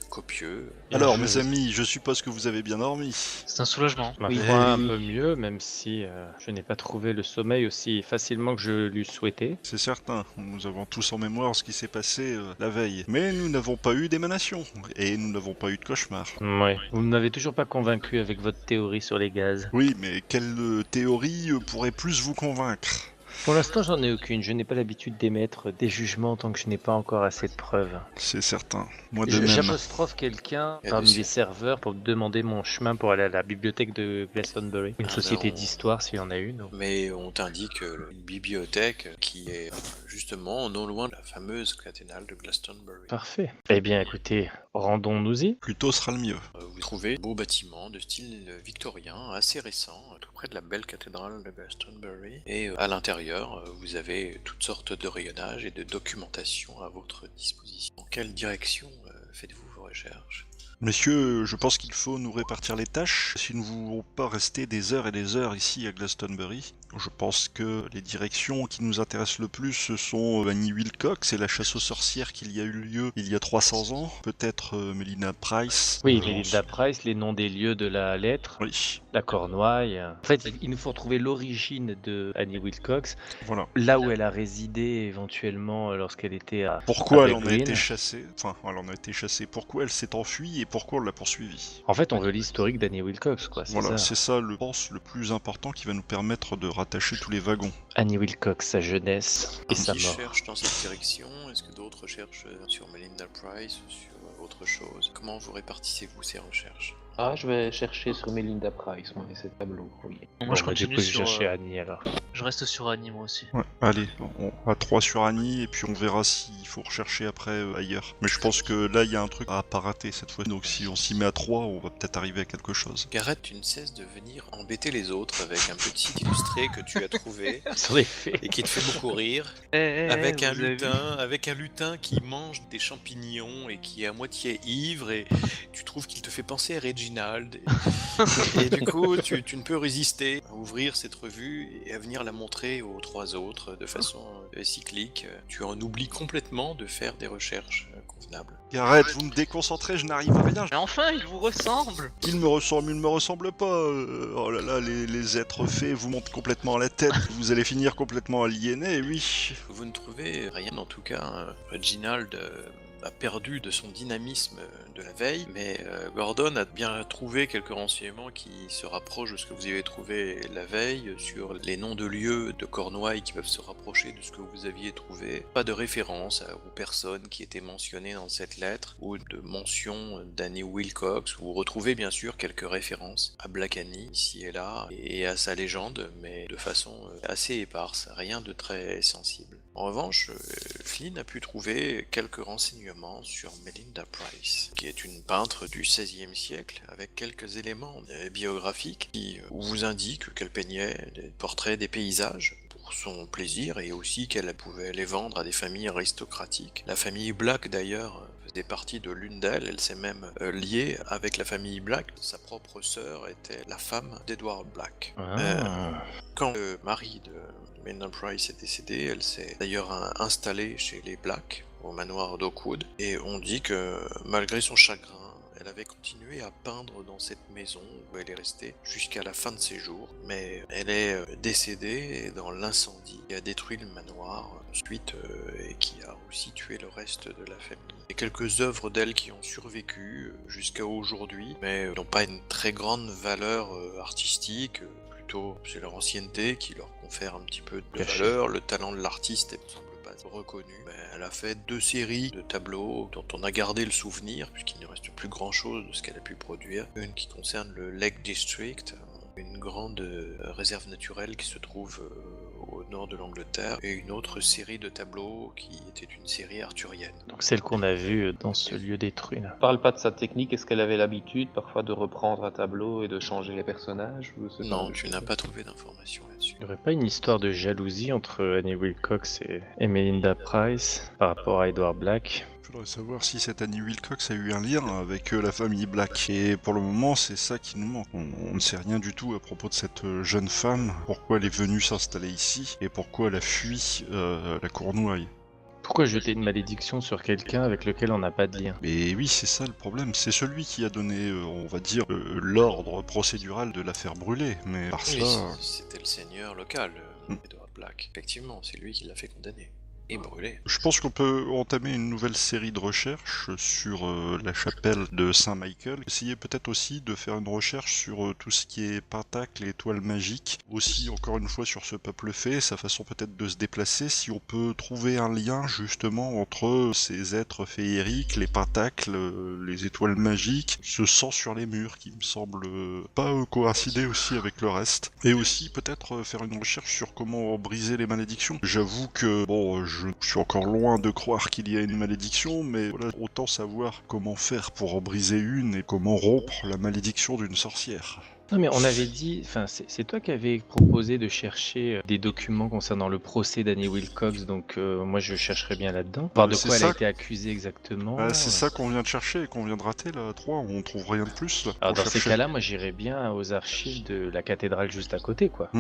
copieux. Alors, mes amis, je suppose que vous avez bien dormi. C'est un soulagement. Ma Oui. foi, un peu mieux, même si je n'ai pas trouvé le sommeil aussi facilement que je l'eus souhaité. C'est certain, nous avons tous en mémoire ce qui s'est passé la veille. Mais nous n'avons pas eu d'émanation, et nous n'avons pas eu de cauchemar. Ouais. Vous ne m'avez toujours pas convaincu avec votre théorie sur les gaz. Oui, mais quelle théorie pourrait plus vous convaincre? Pour l'instant, j'en ai aucune. Je n'ai pas l'habitude d'émettre des jugements tant que je n'ai pas encore assez de preuves. C'est certain, moi de même. J'apostrophe quelqu'un Il y a parmi des- les serveurs pour me demander mon chemin pour aller à la bibliothèque de Glastonbury. Une Ah, société non. d'histoire s'il y en a une. Mais on t'indique une bibliothèque qui est justement non loin de la fameuse cathédrale de Glastonbury. Parfait. Eh bien, écoutez, rendons-nous-y. Plutôt sera le mieux. Vous trouvez un beau bâtiment de style victorien, assez récent, tout près de la belle cathédrale de Glastonbury. Et à l'intérieur, vous avez toutes sortes de rayonnages et de documentation à votre disposition. Dans quelle direction faites-vous vos recherches? Messieurs, je pense qu'il faut nous répartir les tâches si nous ne voulons pas rester des heures et des heures ici à Glastonbury. Je pense que les directions qui nous intéressent le plus ce sont Annie Wilcox et la chasse aux sorcières qu'il y a eu lieu il y a 300 ans. Peut-être Melina Price. Oui, Melinda Price, les noms des lieux de la lettre, Oui, la Cornouaille. En fait, il nous faut retrouver l'origine de Annie Wilcox, voilà. là où elle a résidé éventuellement lorsqu'elle était à... Pourquoi à elle en a Green. été chassée? Enfin, elle en a été chassée. Pourquoi elle s'est enfuie et pourquoi on l'a poursuivie? En fait, on veut l'historique d'Annie Wilcox, quoi. C'est Voilà, ça. c'est ça, je pense, le plus important qui va nous permettre de rattacher tous les wagons. Annie Wilcox, sa jeunesse et sa Qui mort. cherche dans cette direction? Est-ce que d'autres cherchent sur Melinda Price ou sur autre chose? Comment vous répartissez-vous ces recherches? Ah, je vais chercher sur Melinda Price, moi, et ses tableaux, oui. Moi, Bon, je bah, du continue coup, je sur. cherchais Annie alors. Je reste sur Annie, moi aussi. Ouais, allez, on à 3 sur Annie et puis on verra s'il faut rechercher après ailleurs. Mais je pense que là il y a un truc à pas rater cette fois. Donc si on s'y met à 3, on va peut-être arriver à quelque chose. Gareth, tu ne cesses de venir embêter les autres avec un petit illustré que tu as trouvé Sur les faits. et qui te fait beaucoup rire. Avec un lutin qui mange des champignons et qui est à moitié ivre, et tu trouves qu'il te fait penser à Reginald. Et du coup, tu ne peux résister à ouvrir cette revue et à venir la montrer aux 3 autres de façon cyclique. Tu en oublies complètement de faire des recherches convenables. Gareth, vous me déconcentrez, je n'arrive à rien. Mais enfin, il vous ressemble! Il me ressemble pas. Oh là là, les êtres faits vous montent complètement à la tête. Vous allez finir complètement aliéné, oui. Vous ne trouvez rien, en tout cas. Reginald a perdu de son dynamisme de la veille, mais Gordon a bien trouvé quelques renseignements qui se rapprochent de ce que vous avez trouvé la veille sur les noms de lieux de Cornouailles qui peuvent se rapprocher de ce que vous aviez trouvé. Pas de référence aux personnes qui étaient mentionnées dans cette lettre ou de mention d'Annie Wilcox. Vous retrouvez bien sûr quelques références à Black Annie ici et là et à sa légende, mais de façon assez éparse, rien de très sensible. En revanche, Flynn a pu trouver quelques renseignements sur Melinda Price, qui est une peintre du XVIe siècle, avec quelques éléments biographiques qui vous indiquent qu'elle peignait des portraits des paysages pour son plaisir et aussi qu'elle pouvait les vendre à des familles aristocratiques. La famille Black d'ailleurs faisait partie de l'une d'elles, elle s'est même liée avec la famille Black. Sa propre sœur était la femme d'Edward Black. Quand le mari de Melinda Price est décédée, elle s'est d'ailleurs installée chez les Black, au manoir d'Oakwood, et on dit que malgré son chagrin, elle avait continué à peindre dans cette maison où elle est restée jusqu'à la fin de ses jours, mais elle est décédée dans l'incendie qui a détruit le manoir ensuite et qui a aussi tué le reste de la famille. Il y a quelques œuvres d'elle qui ont survécu jusqu'à aujourd'hui, mais n'ont pas une très grande valeur artistique. Plutôt, c'est leur ancienneté qui leur confère un petit peu de valeur. Le talent de l'artiste ne semble pas reconnu. Mais elle a fait 2 séries de tableaux dont on a gardé le souvenir, puisqu'il ne reste plus grand chose de ce qu'elle a pu produire. Une qui concerne le Lake District, une grande réserve naturelle qui se trouve au nord de l'Angleterre, et une autre série de tableaux qui était une série arthurienne. Donc celle qu'on a vue dans ce lieu détruit là. Parle pas de sa technique, est-ce qu'elle avait l'habitude parfois de reprendre un tableau et de changer les personnages ou ce genre Non, de tu choses? n'as pas trouvé d'informations là-dessus. Il n'y aurait pas une histoire de jalousie entre Annie Wilcox et Melinda Price par rapport à Edward Black? Je voudrais savoir si cette Annie Wilcox a eu un lien avec la famille Black. Et pour le moment, c'est ça qui nous manque. On ne sait rien du tout à propos de cette jeune femme, pourquoi elle est venue s'installer ici, et pourquoi elle a fui la Cornouaille. Pourquoi jeter une malédiction sur quelqu'un avec lequel on n'a pas de lien? Mais oui, c'est ça le problème. C'est celui qui a donné, on va dire, l'ordre procédural de la faire brûler. Mais par Oui, ça... c'était le seigneur local, Hmm. Edward Black. Effectivement, c'est lui qui l'a fait condamner. Et brûler. Je pense qu'on peut entamer une nouvelle série de recherches sur la chapelle de Saint-Michael. Essayer peut-être aussi de faire une recherche sur tout ce qui est pentacle et étoiles magiques. Aussi, encore une fois, sur ce peuple fée, sa façon peut-être de se déplacer. Si on peut trouver un lien justement entre ces êtres féeriques, les pentacles, les étoiles magiques, ce sang sur les murs qui me semble pas coïncider aussi avec le reste. Et aussi peut-être faire une recherche sur comment briser les malédictions. J'avoue que, bon, je suis encore loin de croire qu'il y a une malédiction, mais voilà, autant savoir comment faire pour en briser une et comment rompre la malédiction d'une sorcière. Non, mais on avait dit, enfin, c'est toi qui avais proposé de chercher des documents concernant le procès d'Annie Wilcox, donc moi je chercherais bien là-dedans. Voir de C'est quoi elle ça. a été accusée exactement. C'est ça qu'on vient de chercher et qu'on vient de rater là, 3, on trouve rien de plus là. Alors pour dans ces chercher. cas-là, moi j'irais bien aux archives de la cathédrale juste à côté, quoi.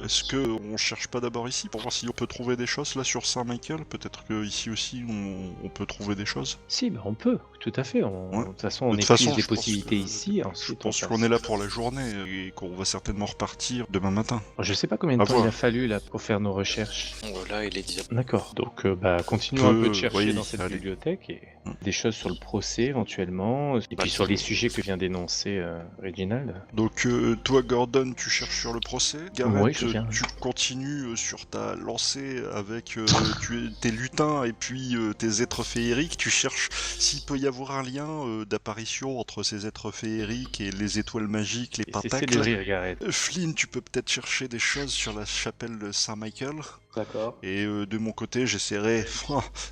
Est-ce que on cherche pas d'abord ici pour voir si on peut trouver des choses là sur Saint-Michael? Peut-être que ici aussi on peut trouver des choses. Si, ben on peut, tout à fait. Ouais. De toute façon, on De toute épuise façon, les je pense possibilités que- ici. Je Ensuite, pense on qu'on passe. est là pour la journée et qu'on va certainement repartir demain matin. Je sais pas combien de À temps voir. il a fallu là pour faire nos recherches. Voilà, il est 10 D'accord. Donc, continuons un peu de chercher oui, dans cette allez. bibliothèque et des choses sur le procès éventuellement, et puis sur les sujets que vient d'énoncer Reginald. Donc toi Gordon, tu cherches sur le procès. Gareth, Oui, je viens. tu continues sur ta lancée avec tes lutins et puis tes êtres féeriques. Tu cherches s'il peut y avoir un lien d'apparition entre ces êtres féeriques et les étoiles magiques, les Et cessez de pentacles. rire, Gareth. Flynn, tu peux peut-être chercher des choses sur la chapelle de Saint-Michael. D'accord. Et de mon côté, j'essaierai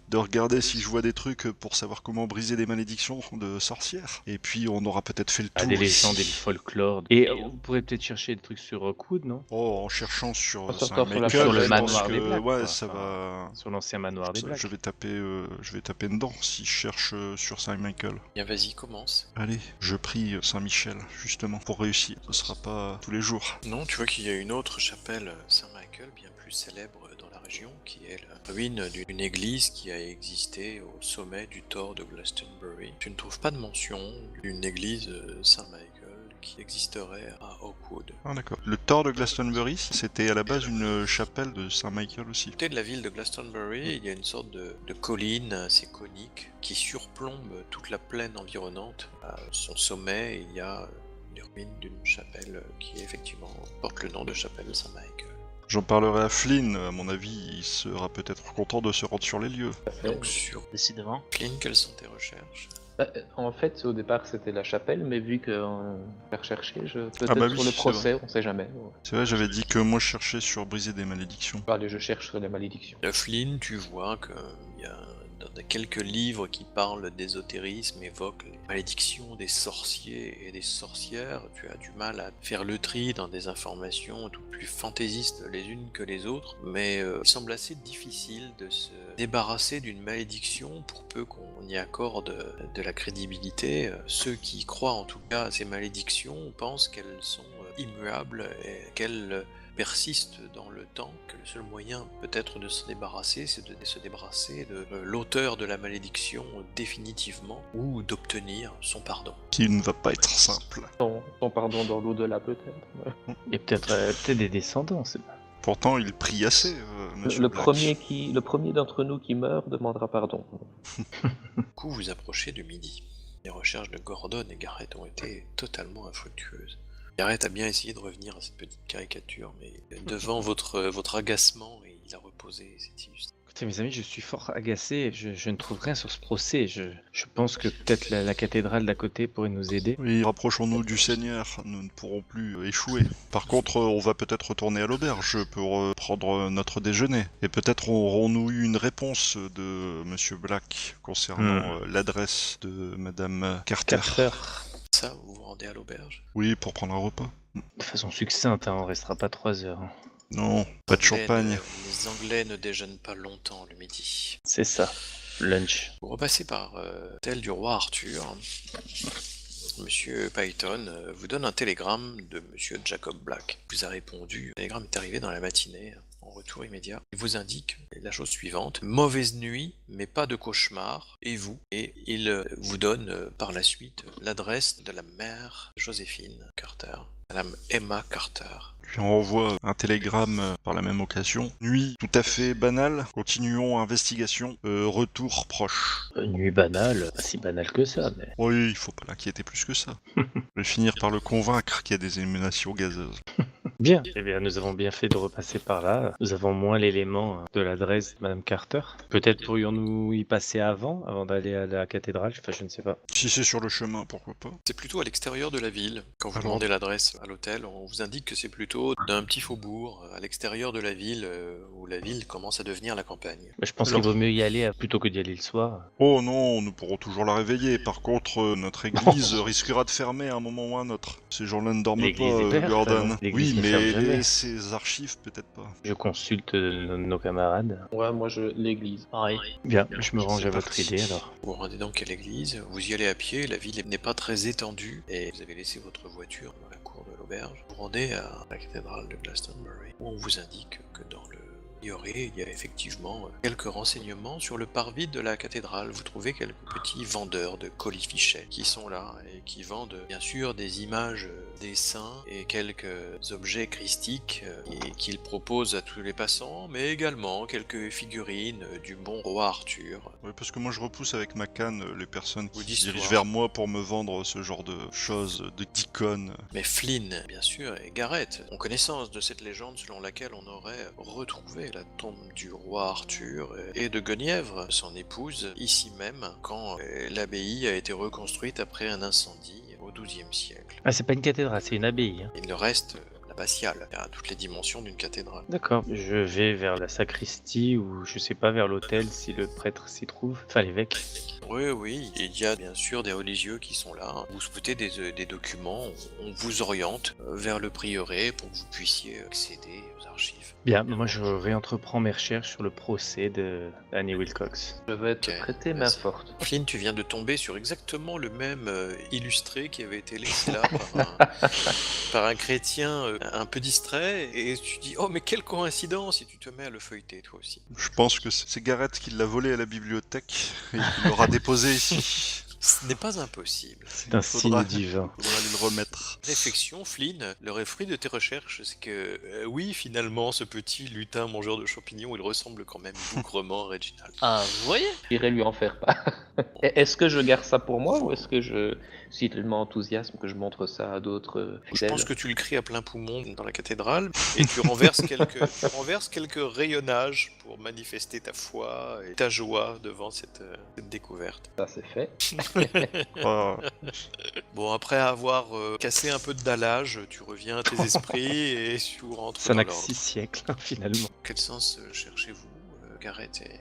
de regarder si je vois des trucs pour savoir comment briser des malédictions de sorcières. Et puis on aura peut-être fait le tour. Des ici. légendes et du folklore. Et vous pourrez peut-être chercher des trucs sur Coud, non? Oh, en cherchant sur En sortant sur la Saint-Michael, Sur le je manoir pense des que Blacks, ouais, quoi. ça va. Sur l'ancien manoir des Blacks. Je vais taper dedans si je cherche sur Saint-Michael. Bien, vas-y, commence. Allez, je prie Saint-Michel justement pour réussir. Ce sera pas tous les jours. Non, tu vois qu'il y a une autre chapelle Saint-Michael, bien plus célèbre dans la région, qui est la ruine d'une église qui a existé au sommet du Tor de Glastonbury. Tu ne trouves pas de mention d'une église Saint-Michael qui existerait à Oakwood. Ah d'accord. Le Tor de Glastonbury, c'était à la base une chapelle de Saint-Michael aussi. À côté de la ville de Glastonbury, il y a une sorte de colline assez conique qui surplombe toute la plaine environnante. À son sommet, il y a les ruines d'une chapelle qui effectivement porte le nom de chapelle Saint-Michael. J'en parlerai à Flynn, à mon avis, il sera peut-être content de se rendre sur les lieux. Donc sur Décidément. Flynn, quelles sont tes recherches? En fait, au départ, c'était la chapelle, mais vu qu'on va rechercher, peut-être Ah bah oui, sur le c'est procès, on sait jamais. C'est vrai, j'avais dit que moi je cherchais sur briser des malédictions. Allez, je cherche sur les malédictions. Flynn, tu vois qu'il y a dans quelques livres qui parlent d'ésotérisme, évoquent les malédictions des sorciers et des sorcières. Tu as du mal à faire le tri dans des informations tout plus fantaisistes les unes que les autres, mais il semble assez difficile de se débarrasser d'une malédiction pour peu qu'on y accorde de la crédibilité. Ceux qui croient en tout cas à ces malédictions pensent qu'elles sont immuables et qu'elles persiste dans le temps, que le seul moyen peut-être de se débarrasser, c'est de se débarrasser de l'auteur de la malédiction définitivement, ou d'obtenir son pardon. Qui ne va pas être simple. Son pardon dans l'au-delà, peut-être. Ouais. Et peut-être des descendants, c'est pas. Pourtant, il prie assez, monsieur Le Black. premier d'entre nous qui meurt demandera pardon. Du coup, vous approchez de midi. Les recherches de Gordon et Gareth ont été totalement infructueuses. Gareth a bien essayé de revenir à cette petite caricature, mais devant votre agacement, il a reposé cette illusion. Écoutez, mes amis, je suis fort agacé. Je ne trouve rien sur ce procès. Je pense que peut-être la cathédrale d'à côté pourrait nous aider. Oui, rapprochons-nous du Seigneur, nous ne pourrons plus échouer. Par contre, on va peut-être retourner à l'auberge pour prendre notre déjeuner. Et peut-être aurons-nous eu une réponse de monsieur Black concernant l'adresse de madame Carter. Ça, vous vous rendez à l'auberge? Oui, pour prendre un repas. De façon succincte, on restera pas 3 heures. Non, pas de champagne. Les Anglais ne déjeunent pas longtemps le midi. C'est ça. Lunch. Vous repassez par l'hôtel du roi Arthur. Monsieur Payton vous donne un télégramme de monsieur Jacob Black. Vous a répondu. Le télégramme est arrivé dans la matinée, en en retour immédiat. Il vous indique la chose suivante: mauvaise nuit, mais pas de cauchemar, et vous. Et il vous donne par la suite l'adresse de la mère Joséphine Carter, Madame Emma Carter. Je lui envoie un télégramme par la même occasion. Nuit tout à fait banale. Continuons investigation. Retour proche. Nuit banale, pas si banale que ça, mais... Oui, il faut pas l'inquiéter plus que ça. Je vais finir par le convaincre qu'il y a des émanations gazeuses. Bien. Eh bien, nous avons bien fait de repasser par là. Nous avons moins l'élément de l'adresse de Madame Carter. Peut-être pourrions-nous y passer avant d'aller à la cathédrale. Enfin, je ne sais pas. Si c'est sur le chemin, pourquoi pas. C'est plutôt à l'extérieur de la ville. Quand vous Alors- demandez l'adresse à l'hôtel, on vous indique que c'est plutôt d'un petit faubourg, à l'extérieur de la ville, où la ville commence à devenir la campagne. Mais je pense Alors- qu'il vaut mieux y aller plutôt que d'y aller le soir. Oh non, nous pourrons toujours la réveiller. Par contre, notre église risquera de fermer à un moment ou à un autre. Ces gens-là ne dorment L'église pas, est ouverte, Gordon. hein. L'église Oui, ne ferme mais jamais. ces archives, peut-être pas. Je consulte nos camarades. Ouais, moi l'église. Pareil. Bien, je me range C'est à votre parti. idée alors. Vous vous rendez donc à l'église, vous y allez à pied, la ville n'est pas très étendue, et vous avez laissé votre voiture dans la cour de l'auberge. Vous vous rendez à la cathédrale de Glastonbury, où on vous indique que dans le il y a effectivement quelques renseignements sur le parvis de la cathédrale. Vous trouvez quelques petits vendeurs de colifichets qui sont là et qui vendent bien sûr des images des saints et quelques objets christiques et qu'ils proposent à tous les passants, mais également quelques figurines du bon roi Arthur. Oui, parce que moi je repousse avec ma canne les personnes qui Ou se d'histoire. dirigent vers moi pour me vendre ce genre de choses, d'icônes. Mais Flynn, bien sûr, et Gareth ont connaissance de cette légende selon laquelle on aurait retrouvé la tombe du roi Arthur et de Guenièvre, son épouse, ici même, quand l'abbaye a été reconstruite après un incendie au XIIe siècle. Ah, c'est pas une cathédrale, c'est une abbaye. Hein. Il ne reste l'abbatiale, à toutes les dimensions d'une cathédrale. D'accord. Je vais vers la sacristie ou je sais pas, vers l'autel si le prêtre s'y trouve. Enfin, l'évêque. Oui, il y a bien sûr des religieux qui sont là. Vous souhaitez des documents, on vous oriente vers le prieuré pour que vous puissiez accéder aux archives. Bien, moi je réentreprends mes recherches sur le procès de Annie Wilcox. Je vais être Ok, prêté main vas-y. forte. Flynn, tu viens de tomber sur exactement le même illustré qui avait été laissé là par un chrétien un peu distrait, et tu dis oh mais quelle coïncidence, et tu te mets à le feuilleter toi aussi. Je pense que c'est Gareth qui l'a volé à la bibliothèque et il l'aura déposé ici. Ce n'est pas impossible. C'est un Faudra- signe divin. Faudra aller le remettre. Réflexion, Flynn, le fruit de tes recherches, c'est que oui, finalement, ce petit lutin mangeur de champignons, il ressemble quand même bougrement à Reginald. Ah, vous voyez? J'irai lui en faire part. Est-ce que je garde ça pour moi ou est-ce que je suis tellement enthousiaste que je montre ça à d'autres Je fidèles? pense que tu le cries à plein poumon dans la cathédrale et tu renverses quelques rayonnages pour manifester ta foi et ta joie devant cette découverte. Ça c'est fait. Ah, Bon, après avoir cassé un peu de dallage, tu reviens à tes esprits et tu rentres Ça dans n'a que l'ordre. 6 siècles, finalement. Quel sens cherchez-vous, Gareth et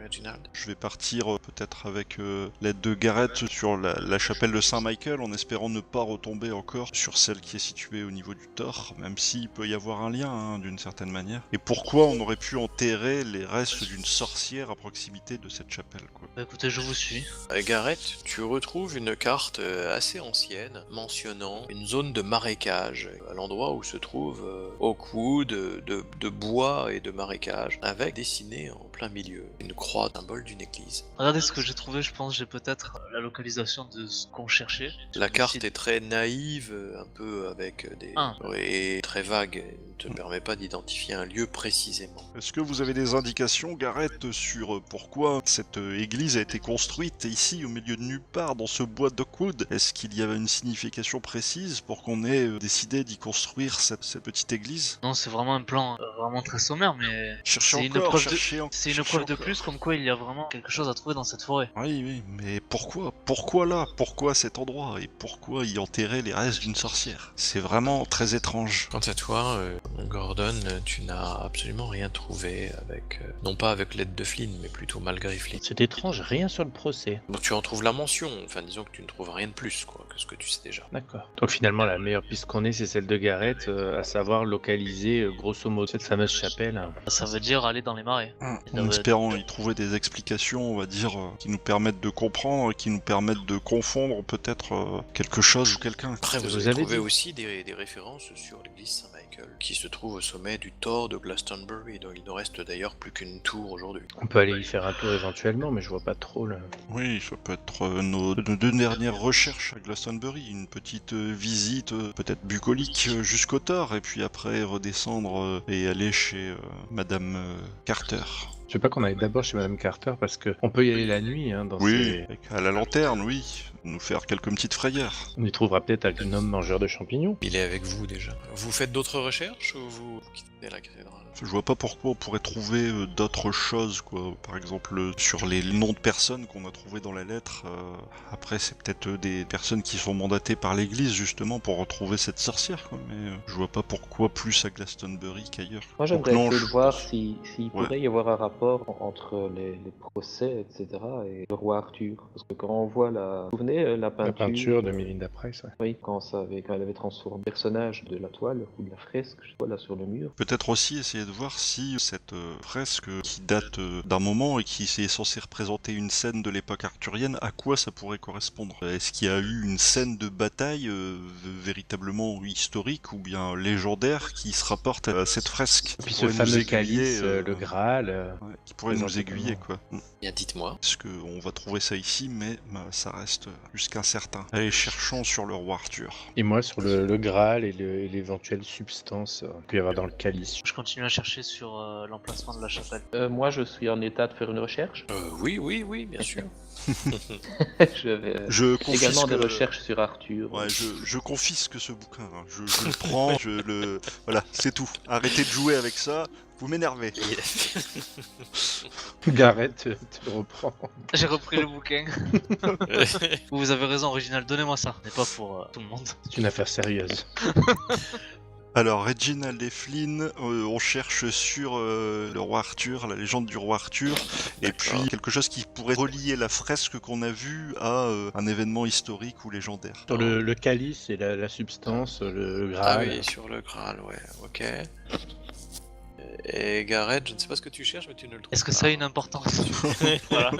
Reginald? je vais partir peut-être avec l'aide de Gareth sur la chapelle de Saint-Michael en espérant ne pas retomber encore sur celle qui est située au niveau du Thor, même s'il peut y avoir un lien hein, d'une certaine manière. Et pourquoi on aurait pu enterrer les restes d'une sorcière à proximité de cette chapelle quoi. Bah écoutez, je vous suis. Gareth, tu retrouves une carte assez ancienne mentionnant une zone de marécage à l'endroit où se trouve Oakwood de bois et de marécage avec dessiné en plein milieu une croix, symbole d'une église. Regardez ce que j'ai trouvé, je pense que j'ai peut-être la localisation de ce qu'on cherchait. La Sur le carte site. est très naïve, un peu avec des... Ah. et très vague, elle ne te permet pas d'identifier un lieu précisément. Est-ce que vous avez des indications, Gareth, sur pourquoi cette église a été construite ici au milieu de nulle part dans ce bois d'Oakwood? Est-ce qu'il y avait une signification précise pour qu'on ait décidé d'y construire cette petite église? Non, c'est vraiment un plan vraiment très sommaire, mais Cherchez c'est une encore, preuve de- cherchez en- c'est une cherchez preuve de encore. plus comme quoi il y a vraiment quelque chose à trouver dans cette forêt. Oui, mais pourquoi? Pourquoi là? Pourquoi cet endroit? Et pourquoi y enterrer les restes d'une sorcière? C'est vraiment très étrange. Quant à toi, Gordon, tu n'as absolument rien trouvé avec... non pas avec l'aide de Flynn, mais plutôt malgré Flynn. C'est étrange, rien sur le procès. Donc tu en trouves la mention, enfin disons que tu ne trouves rien de plus quoi, que ce que tu sais déjà. D'accord. Donc finalement, la meilleure piste qu'on ait, c'est celle de Gareth, à savoir localiser grosso modo cette fameuse chapelle. Hein. Ça veut dire aller dans les marais. En espérant y trouver des explications, on va dire, qui nous permettent de comprendre, qui nous permettent de confondre peut-être quelque chose ou quelqu'un. Après vous Vous avez avez trouvé dit. aussi des références sur l'église Saint-Michael. Michael, qui se trouve au sommet du Tor de Glastonbury, dont il ne reste d'ailleurs plus qu'une tour aujourd'hui. On peut aller y faire un tour éventuellement, mais je vois pas trop là. Oui, ça peut être nos 2 dernières recherches à Glastonbury, une petite visite peut-être bucolique jusqu'au Tor, et puis après redescendre et aller chez Madame Carter. Je sais pas qu'on aille d'abord chez Madame Carter parce que on peut y aller la nuit dans Oui, à la lanterne, oui, nous faire quelques petites frayeurs. On y trouvera peut-être un gnome mangeur de champignons. Il est avec vous déjà. Vous faites d'autres recherches ou vous quittez la cathédrale? Je vois pas pourquoi on pourrait trouver d'autres choses, quoi. Par exemple, sur les noms de personnes qu'on a trouvés dans la lettre. Après, c'est peut-être des personnes qui sont mandatées par l'église, justement, pour retrouver cette sorcière, quoi. Mais je vois pas pourquoi plus à Glastonbury qu'ailleurs. Moi, j'aimerais Donc, non, essayer de voir pense- s'il Ouais. pourrait y avoir un rapport entre les procès, etc., et le roi Arthur. Parce que quand on voit vous vous souvenez, la La peinture, peinture de Melinda Price, ouais. oui, quand elle avait transformé le personnage de la toile ou de la fresque, je sais pas, là sur le mur. Peut-être aussi essayer de voir si cette fresque qui date d'un moment et qui est censée représenter une scène de l'époque arthurienne, à quoi ça pourrait correspondre? Est-ce qu'il y a eu une scène de bataille véritablement historique ou bien légendaire qui se rapporte à cette fresque? Et puis Qui ce pourrait nous fameux aiguiller, calice, le Graal. ouais, qui pourrait nous présenté aiguiller, comment quoi. Bien, dites-moi. Parce qu'on va trouver ça ici, mais ça reste jusqu'à incertain. Allez, cherchons sur le roi Arthur. Et moi sur le Graal et l'éventuelle substance qu'il peut y avoir dans le calice. Je continue à chercher sur l'emplacement de la chapelle. Moi, je suis en état de faire une recherche. Oui, bien sûr. Je vais Je également des confisque- recherches sur Arthur. Ouais, je confisque ce bouquin. Hein. Je le prends, Voilà, c'est tout. Arrêtez de jouer avec ça, vous m'énervez. Gareth te reprend. J'ai repris le bouquin. Vous avez raison, original, donnez-moi ça. Mais pas pour tout le monde. C'est une affaire sérieuse. Alors, Reginald et Flynn, on cherche sur le roi Arthur, la légende du roi Arthur, et puis quelque chose qui pourrait relier la fresque qu'on a vue à un événement historique ou légendaire. Sur le calice et la substance, le Ah Graal. oui, sur le Graal, ouais, ok. Et Gareth, je ne sais pas ce que tu cherches, mais tu ne le trouves Est-ce que pas. ça a une importance? Voilà.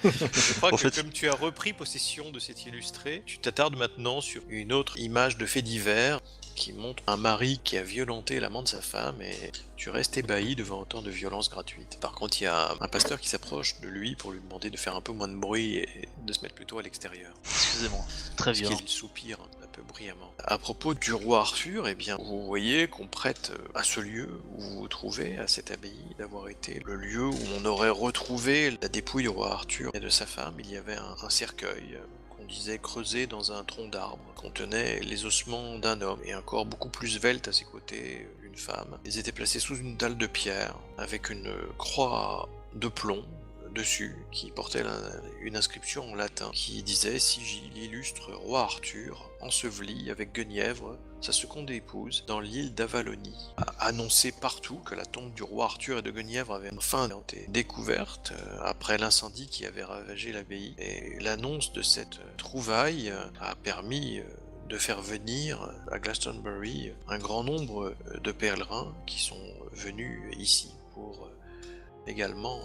Je crois En que fait- comme tu as repris possession de cet illustré, tu t'attardes maintenant sur une autre image de fait divers qui montre un mari qui a violenté l'amant de sa femme et tu restes ébahi devant autant de violence gratuite. Par contre, il y a un pasteur qui s'approche de lui pour lui demander de faire un peu moins de bruit et de se mettre plutôt à l'extérieur. Excusez-moi, très Parce violent. qu'il soupire un peu bruyamment. À propos du roi Arthur, eh bien, vous voyez qu'on prête à ce lieu où vous vous trouvez, à cette abbaye, d'avoir été le lieu où on aurait retrouvé la dépouille du roi Arthur et de sa femme. Il y avait un cercueil qu'on disait creusé dans un tronc d'arbre, contenait les ossements d'un homme et un corps beaucoup plus svelte à ses côtés, une femme. Ils étaient placés sous une dalle de pierre avec une croix de plomb dessus, qui portait une inscription en latin qui disait « Sigil illustre roi Arthur, enseveli avec Guenièvre, sa seconde épouse, dans l'île d'Avalonie ». Annoncé partout que la tombe du roi Arthur et de Guenièvre avait enfin été découverte après l'incendie qui avait ravagé l'abbaye. Et l'annonce de cette trouvaille a permis de faire venir à Glastonbury un grand nombre de pèlerins qui sont venus ici pour également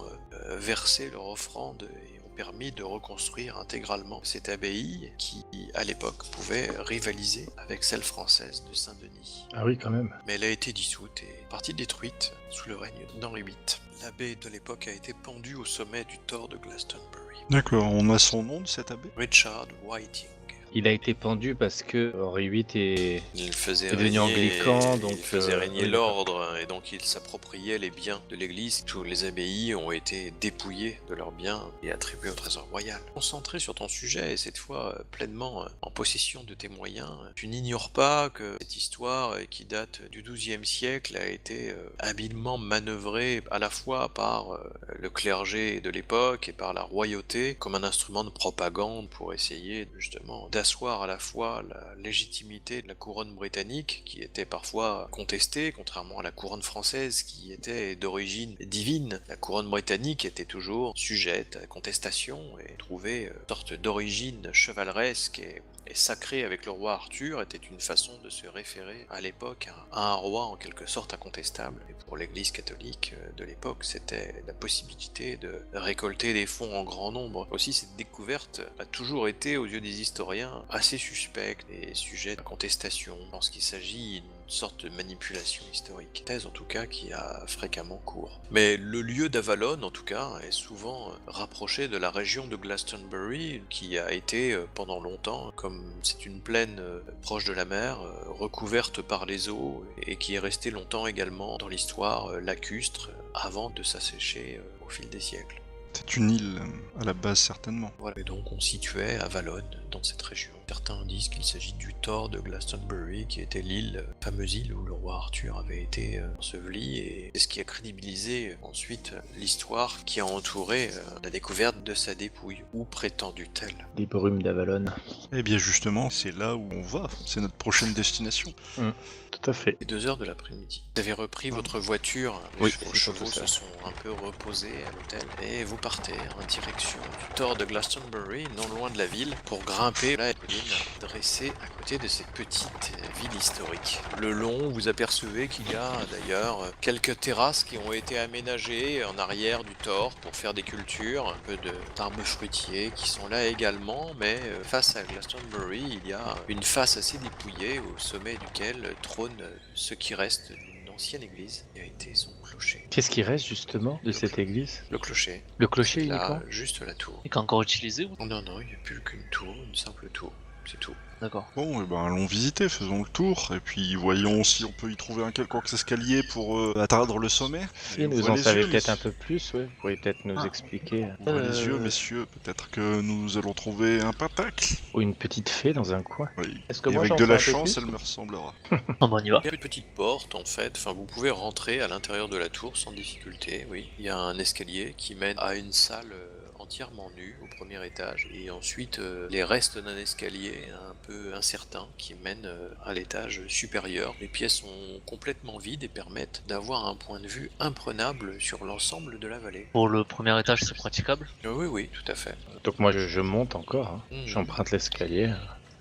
verser leur offrande et ont permis de reconstruire intégralement cette abbaye qui, à l'époque, pouvait rivaliser avec celle française de Saint-Denis. Ah oui, quand même. Mais elle a été dissoute et partie détruite sous le règne d'Henri VIII. L'abbé de l'époque a été pendu au sommet du Tor de Glastonbury. D'accord, on a son nom de cet abbé? Richard Whiting. Il a été pendu parce que Henri VIII est... Il faisait est devenu régner, anglican, donc, il faisait régner oui, l'ordre, et donc il s'appropriait les biens de l'église. Toutes les abbayes ont été dépouillées de leurs biens et attribuées au trésor royal. Concentré sur ton sujet, et cette fois pleinement en possession de tes moyens, tu n'ignores pas que cette histoire, qui date du XIIe siècle, a été habilement manœuvrée à la fois par le clergé de l'époque et par la royauté comme un instrument de propagande pour essayer justement d'asseoir à la fois la légitimité de la couronne britannique, qui était parfois contestée, contrairement à la couronne française qui était d'origine divine. La couronne britannique était toujours sujette à contestation et trouvait une sorte d'origine chevaleresque et sacrée avec le roi Arthur était une façon de se référer à l'époque à un roi en quelque sorte incontestable. Et pour l'église catholique de l'époque, c'était la possibilité de récolter des fonds en grand nombre. Aussi, cette découverte a toujours été, aux yeux des historiens, assez suspecte et sujet à contestation. Lorsqu'il s'agit sorte de manipulation historique. Thèse en tout cas qui a fréquemment cours. Mais le lieu d'Avalon en tout cas est souvent rapproché de la région de Glastonbury qui a été pendant longtemps, comme c'est une plaine proche de la mer, recouverte par les eaux et qui est restée longtemps également dans l'histoire lacustre avant de s'assécher au fil des siècles. C'est une île à la base certainement. Voilà, et donc on situait Avalon dans cette région. Certains disent qu'il s'agit du Tor de Glastonbury, qui était l'île, fameuse île où le roi Arthur avait été enseveli, et c'est ce qui a crédibilisé ensuite l'histoire qui a entouré la découverte de sa dépouille, ou prétendue-t-elle. Les brumes d'Avalon. Eh bien justement, c'est là où on va, c'est notre prochaine destination. Tout à fait. Les 2 heures de l'après-midi. Vous avez repris votre voiture, Oui, vos c'est chevaux surtout ça. se sont un peu reposés à l'hôtel, et vous partez en direction du Tor de Glastonbury, non loin de la ville, pour grimper la colline dressée à côté de cette petite ville historique. Le long, vous apercevez qu'il y a d'ailleurs quelques terrasses qui ont été aménagées en arrière du Tor pour faire des cultures, un peu d'arbres fruitiers qui sont là également, mais face à Glastonbury, il y a une face assez dépouillée au sommet duquel trône ce qui reste d'une ancienne église qui a été son clocher. Qu'est-ce qui reste justement de cette église? Le clocher, Le clocher là, uniquement? juste la tour. Et qu'encore utilisé ou... Non, non, il n'y a plus qu'une tour, une simple tour, c'est tout. D'accord. Bon, et ben allons visiter, faisons le tour, et puis voyons si on peut y trouver un quelconque escalier pour atteindre le sommet. Si Et vous ouvrez en les savez yeux, peut-être un messieurs. peu plus, ouais. Vous pourriez peut-être nous expliquer. Ouvrez les yeux, messieurs, peut-être que nous allons trouver un pentacle. Ou une petite fée dans un coin. Oui. Est-ce que Et moi avec j'en de sais la un peu chance, plus elle me ressemblera. Ah bah on y va. Il y a une petite porte en fait, enfin vous pouvez rentrer à l'intérieur de la tour sans difficulté, oui. Il y a un escalier qui mène à une salle entièrement nue au premier étage, et ensuite les restes d'un escalier un peu incertain qui mène à l'étage supérieur. Les pièces sont complètement vides et permettent d'avoir un point de vue imprenable sur l'ensemble de la vallée. Pour le premier étage, c'est praticable. Oui, oui, tout à fait. Donc moi je monte encore. Hein. Mhm. J'emprunte l'escalier.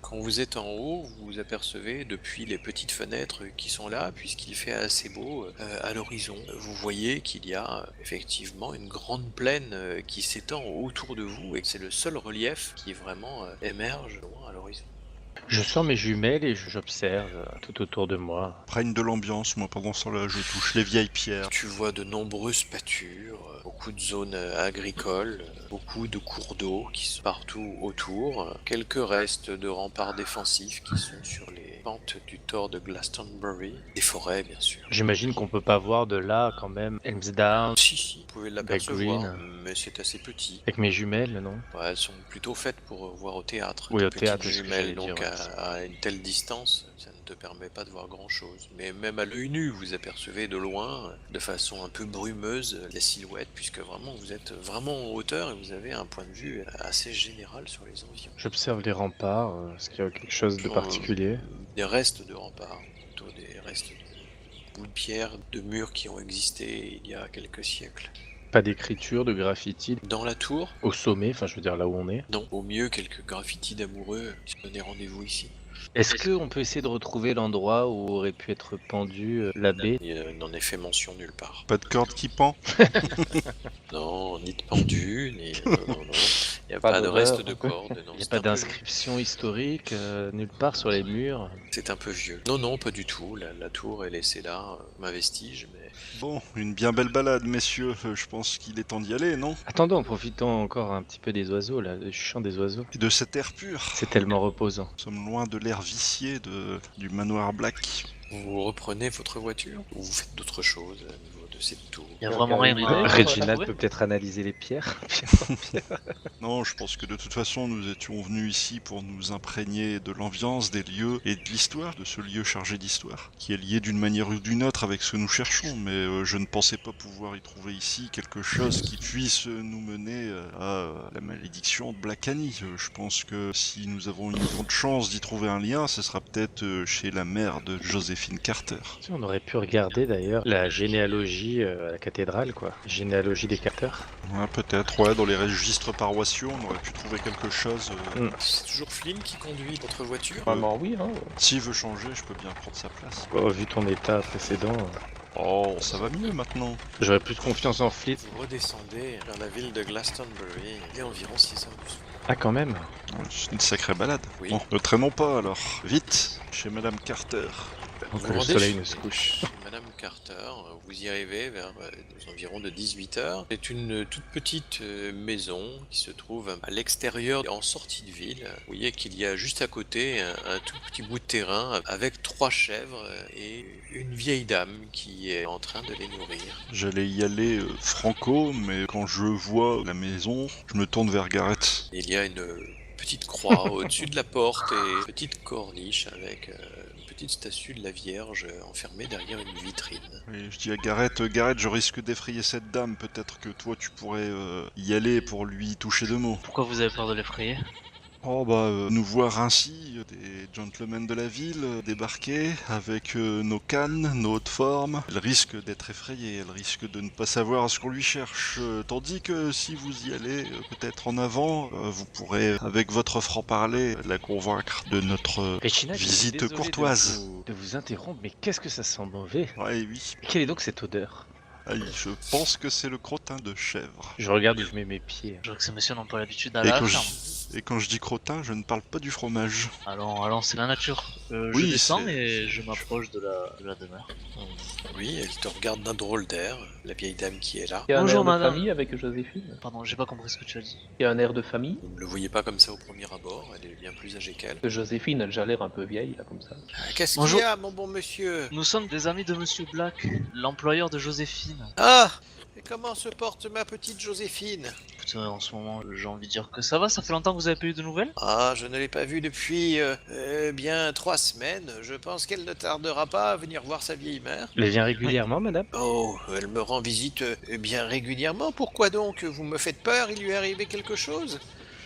Quand vous êtes en haut, vous apercevez depuis les petites fenêtres qui sont là, puisqu'il fait assez beau à l'horizon, vous voyez qu'il y a effectivement une grande plaine qui s'étend autour de vous, et que c'est le seul relief qui vraiment émerge loin à l'horizon. Je sors mes jumelles et j'observe tout autour de moi. Prenne de l'ambiance, moi pendant ce temps-là, je touche les vieilles pierres. Tu vois de nombreuses pâtures, beaucoup de zones agricoles, beaucoup de cours d'eau qui sont partout autour, quelques restes de remparts défensifs qui sont sur les pentes du Tor de Glastonbury, des forêts bien sûr. J'imagine qu'on peut pas voir de là quand même. Helmsdown, Si, vous pouvez l'apercevoir, Green. mais c'est assez petit. avec mes jumelles, non? Ouais, elles sont plutôt faites pour voir au théâtre. Oui, De au théâtre, petites c'est ce que jumelles, j'allais donc dire, à une telle distance, ça ne te permet pas de voir grand chose. Mais même à l'œil nu, vous apercevez de loin, de façon un peu brumeuse, la silhouette, puisque vraiment vous êtes vraiment en hauteur et vous avez un point de vue assez général sur les environs. J'observe les remparts. Est-ce qu'il y a quelque chose de particulier? Des restes de remparts, plutôt des restes de bouts de pierre, de murs qui ont existé il y a quelques siècles. Pas d'écriture, de graffiti Dans la tour, au sommet, enfin je veux dire là où on est. non. Au mieux, quelques graffitis d'amoureux qui se donnaient rendez-vous ici. Est-ce qu'on peut essayer de retrouver l'endroit où aurait pu être pendu l'abbé? Il n'en est fait mention nulle part. Pas de corde qui pend. Non, ni de pendu, ni... non, non, non. Il n'y a Pas pas de d'odeur. reste de corde. Non, Il n'y a c'est pas un peu- d'inscription historique nulle part sur les murs? C'est un peu vieux. Non, non, pas du tout. La tour est laissée là, comme un vestige, mais... Bon, une bien belle balade, messieurs. Je pense qu'il est temps d'y aller, non? Attendons, profitons encore un petit peu des oiseaux là, du chant des oiseaux. Et de cet air pur. C'est tellement reposant. Nous sommes loin de l'air vicié du manoir Black. Vous reprenez votre voiture ou vous faites d'autres choses au niveau de cette tour? Il y a vraiment rien Ah, d'idée. Reginald peut peut-être analyser les pierres. Non, je pense que de toute façon, nous étions venus ici pour nous imprégner de l'ambiance, des lieux et de l'histoire, de ce lieu chargé d'histoire, qui est lié d'une manière ou d'une autre avec ce que nous cherchons, mais je ne pensais pas pouvoir y trouver ici quelque chose qui puisse nous mener à la malédiction de Black Annie. Je pense que si nous avons une grande chance d'y trouver un lien, ce sera peut-être chez la mère de Joséphine Carter. Si, on aurait pu regarder d'ailleurs la généalogie à la cathédrale, quoi. Généalogie des Carter. Ouais, peut-être, ouais, dans les registres paroissiaux, on aurait pu trouver quelque chose. C'est toujours Flynn qui conduit votre voiture? Vraiment, oui, hein. S'il veut changer, je peux bien prendre sa place. Oh, vu ton état précédent, Oh, ça va mieux maintenant. j'aurais plus de confiance en Fleet. Vous redescendez vers la ville de Glastonbury, il est environ 6 heures du soir. Ah, quand même. C'est une sacrée balade. Oui. Bon, ne traînons pas alors. Vite, chez Madame Carter. Avant Vous que le rendez soleil chez- ne se couche. chez Madame Carter, vous y arrivez vers aux environs de 18h. C'est une toute petite maison qui se trouve à l'extérieur, en sortie de ville. Vous voyez qu'il y a juste à côté un tout petit bout de terrain avec 3 chèvres et une vieille dame qui est en train de les nourrir. J'allais y aller franco, mais quand je vois la maison, je me tourne vers Gareth. Il y a une petite croix au-dessus de la porte et une petite corniche avec une petite statue de la Vierge enfermée derrière une vitrine. Et je dis à Gareth, Gareth, je risque d'effrayer cette dame, peut-être que toi tu pourrais y aller pour lui toucher 2 mots. Pourquoi vous avez peur de l'effrayer? Oh bah, nous voir ainsi, des gentlemen de la ville, débarquer avec nos cannes, nos hautes formes, elle risque d'être effrayée, elle risque de ne pas savoir ce qu'on lui cherche, tandis que si vous y allez, peut-être en avant, vous pourrez, avec votre franc-parler, la convaincre de notre Réginald, je suis visite désolé courtoise. de vous interrompre, mais qu'est-ce que ça sent mauvais? Ouais, oui. Quelle est donc cette odeur? Allez, je pense que c'est le crottin de chèvre. Je regarde où je mets mes pieds. Je vois que ces messieurs n'ont pas l'habitude Et d'aller à quand, la je... ferme. et quand je dis crottin, je ne parle pas du fromage. Allons, c'est la nature. Oui, Je descends c'est- et je m'approche de la demeure. Oui, elle te regarde d'un drôle d'air, la vieille dame qui est là. Il y a un Bonjour, air de madame. famille avec Joséphine. Pardon, j'ai pas compris ce que tu as dit. Il y a un air de famille. Vous ne le voyez pas comme ça au premier abord, elle est bien plus âgée qu'elle. Joséphine, elle a déjà l'air un peu vieille, là, comme ça. Qu'est-ce qu'il Bonjour. y a, mon bon monsieur? Nous sommes des amis de Monsieur Black, l'employeur de Joséphine. Ah! Et comment se porte ma petite Joséphine? Écoutez, en ce moment, j'ai envie de dire que ça va, ça fait longtemps que vous avez pas eu de nouvelles. Ah, je ne l'ai pas vue depuis bien 3 semaines. Je pense qu'elle ne tardera pas à venir voir sa vieille mère. Elle vient régulièrement, madame? Oh, elle me rend visite bien régulièrement. Pourquoi donc? Vous me faites peur? Il lui est arrivé quelque chose?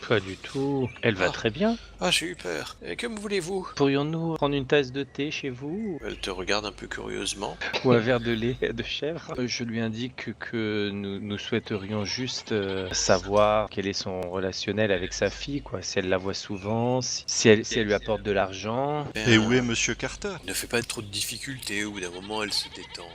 Pas du tout. Elle va Ah. très bien. Ah, j'ai eu peur. Que me voulez-vous? Pourrions-nous prendre une tasse de thé chez vous? Elle te regarde un peu curieusement. Ou un verre de lait de chèvre? Je lui indique que nous souhaiterions juste savoir quel est son relationnel avec sa fille, quoi. Si elle la voit souvent, si elle lui apporte de l'argent. Et où est Monsieur Carter? Ne fait pas trop de difficultés, au bout d'un moment elle se détend.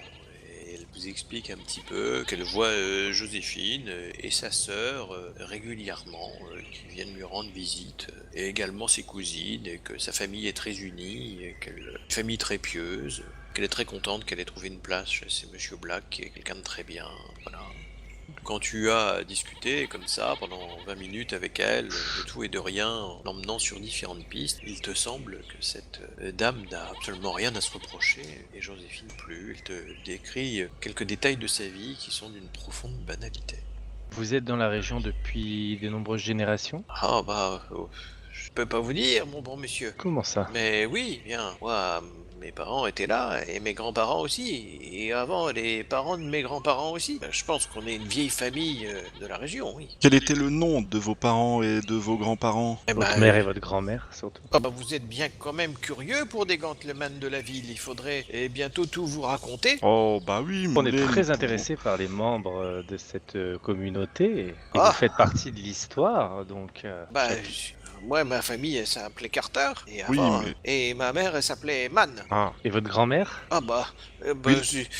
Et elle vous explique un petit peu qu'elle voit Joséphine et sa sœur régulièrement, qui viennent lui rendre visite, et également ses cousines, et que sa famille est très unie, et une famille très pieuse, qu'elle est très contente qu'elle ait trouvé une place chez Monsieur Black, qui est quelqu'un de très bien, voilà. Quand tu as discuté comme ça pendant 20 minutes avec elle, de tout et de rien, en l'emmenant sur différentes pistes, il te semble que cette dame n'a absolument rien à se reprocher, et Joséphine plus. Elle te décrit quelques détails de sa vie qui sont d'une profonde banalité. Vous êtes dans la région depuis de nombreuses générations? Ah bah, je peux pas vous dire, mon bon monsieur. Comment ça? Mais oui, bien, moi, mes parents étaient là, et mes grands-parents aussi, et avant, les parents de mes grands-parents aussi. Je pense qu'on est une vieille famille de la région, oui. Quel était le nom de vos parents et de vos grands-parents? Eh Votre ben, mère et votre grand-mère, surtout. Ah bah vous êtes bien quand même curieux pour des gentlemen de la ville, il faudrait bientôt tout vous raconter. Oh bah oui, On est mais très nous intéressés par les membres de cette communauté, et Ah. vous faites partie de l'histoire, donc... Bah, moi ma famille elle s'appelait Carter, et Oui, avant, mais- et ma mère elle s'appelait Mann. Ah, Et votre grand-mère? Ah bah,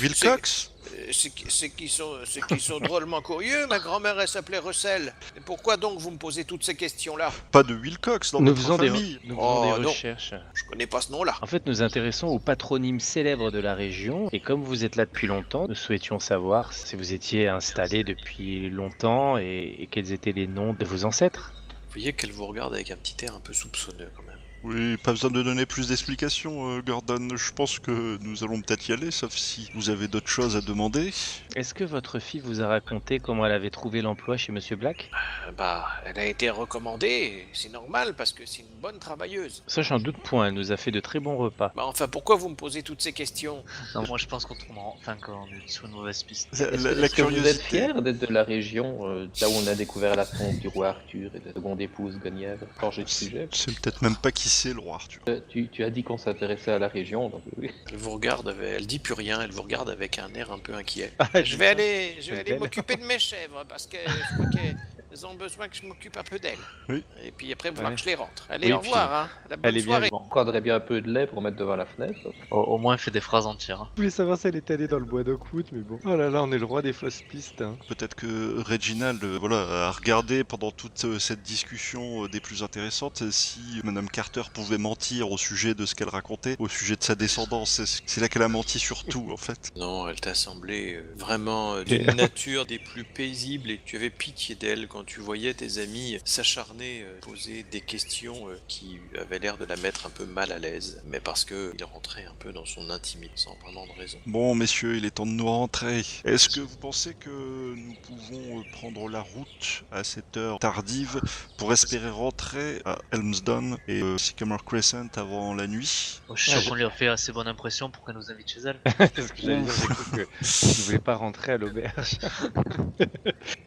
Wilcox? c'est qui sont drôlement curieux, ma grand-mère elle s'appelait Russell. Et pourquoi donc vous me posez toutes ces questions-là? Pas de Wilcox dans Nous votre faisons famille. des Oh, non. recherches. Je connais pas ce nom-là. En fait, nous intéressons aux patronymes célèbres de la région, et comme vous êtes là depuis longtemps, nous souhaitions savoir si vous étiez installé depuis longtemps et quels étaient les noms de vos ancêtres. Vous voyez qu'elle vous regarde avec un petit air un peu soupçonneux quand même. Oui, pas besoin de donner plus d'explications, Gordon. Je pense que nous allons peut-être y aller, sauf si vous avez d'autres choses à demander. Est-ce que votre fille vous a raconté comment elle avait trouvé l'emploi chez Monsieur Black? Bah, elle a été recommandée, et c'est normal parce que c'est une bonne travailleuse. Ça, j'en doute point, elle nous a fait de très bons repas. Bah enfin, pourquoi vous me posez toutes ces questions? Non, moi je pense qu'on est sur une mauvaise piste. La, Est-ce que vous êtes curiosité. fier d'être de la région, là où on a découvert la tombe du roi Arthur et de la seconde épouse Guenièvre? Changer de sujet. C'est peut-être même pas qui c'est le roi Arthur. Tu as dit qu'on s'intéressait à la région, donc oui. Elle vous regarde, elle dit plus rien, elle vous regarde avec un air un peu inquiet. Ah, Je vais aller c'est aller belle. m'occuper de mes chèvres parce que je crois qu'elles Elles ont besoin que je m'occupe un peu d'elles. Oui. Et puis après, il va falloir Ouais. que je les rentre. Allez, Oui, au revoir, hein. La bonne allez bien, soirée. On encadrait bien un peu de lait pour mettre devant la fenêtre. Au moins, fait des phrases entières. Hein. Je voulais savoir si elle était allée dans le bois d'Oakwood, mais bon. Oh là là, on est le roi des fausses pistes. Hein. Peut-être que Reginald voilà, a regardé pendant toute cette discussion des plus intéressantes si Madame Carter pouvait mentir au sujet de ce qu'elle racontait, au sujet de sa descendance. C'est là qu'elle a menti sur tout, en fait. Non, elle t'a semblé vraiment d'une nature des plus paisibles et tu avais pitié d'elle quand tu voyais tes amis s'acharner, poser des questions qui avaient l'air de la mettre un peu mal à l'aise, mais parce qu'il rentrait un peu dans son intimité sans vraiment de raison. Bon, messieurs, il est temps de nous rentrer. Est-ce que vous pensez que nous pouvons prendre la route à cette heure tardive pour espérer rentrer à Helmsdon et Sycamore Crescent avant la nuit? Je suis sûr qu'on lui a fait assez bonne impression pour qu'elle nous invite chez elle. C'est ce que j'allais dire, j'ai cru que je ne voulais pas rentrer à l'auberge.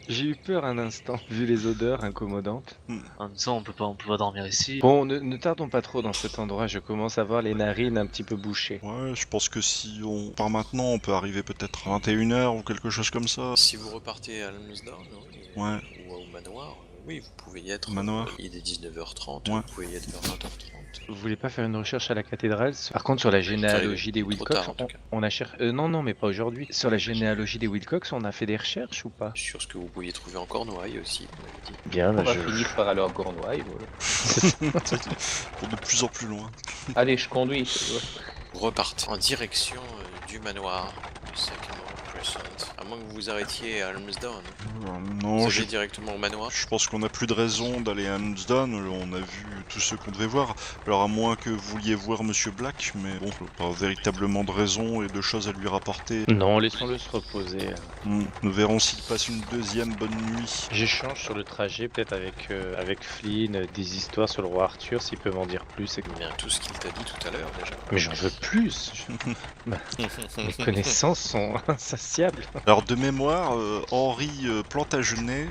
J'ai eu peur un instant, vu les odeurs incommodantes. En disant, on peut pas dormir ici. Bon, ne tardons pas trop dans cet endroit, je commence à avoir les narines un petit peu bouchées. Ouais, je pense que si on part maintenant, on peut arriver peut-être à 21h ou quelque chose comme ça. Si vous repartez à Helmsdon, Ouais. ou au manoir, oui, vous pouvez y être. Au manoir. Il est 19h30, Ouais. vous pouvez y être vers 20h30. Vous voulez pas faire une recherche à la cathédrale? Par contre, sur la généalogie des Trop Wilcox, tard, en tout cas. on a cherché... non, mais pas aujourd'hui. Sur la généalogie des Wilcox, on a fait des recherches ou pas? Sur ce que vous pouviez trouver en Cornouailles aussi, vous m'avez dit. Bien, On bah, va je... finir par aller en Cornouailles. Voilà. Pour de plus en plus loin. Allez, je conduis. Vous repartez en direction du manoir de Sycamore Crescent. À moins que vous vous arrêtiez à Helmsdon. Non, Vous je allez directement au manoir. Je pense qu'on n'a plus de raison d'aller à Helmsdon, on a vu tout ce qu'on devait voir. Alors à moins que vous vouliez voir Monsieur Black, mais bon, pas véritablement de raison et de choses à lui rapporter. Non, laissons-le se reposer. Nous verrons s'il passe une deuxième bonne nuit. J'échange sur le trajet, peut-être avec Flynn, des histoires sur le roi Arthur, s'il peut m'en dire plus. Bien, tout ce qu'il t'a dit tout à l'heure déjà. Mais j'en veux plus. Mes connaissances sont insatiables. Alors de mémoire, Henri Plantagenet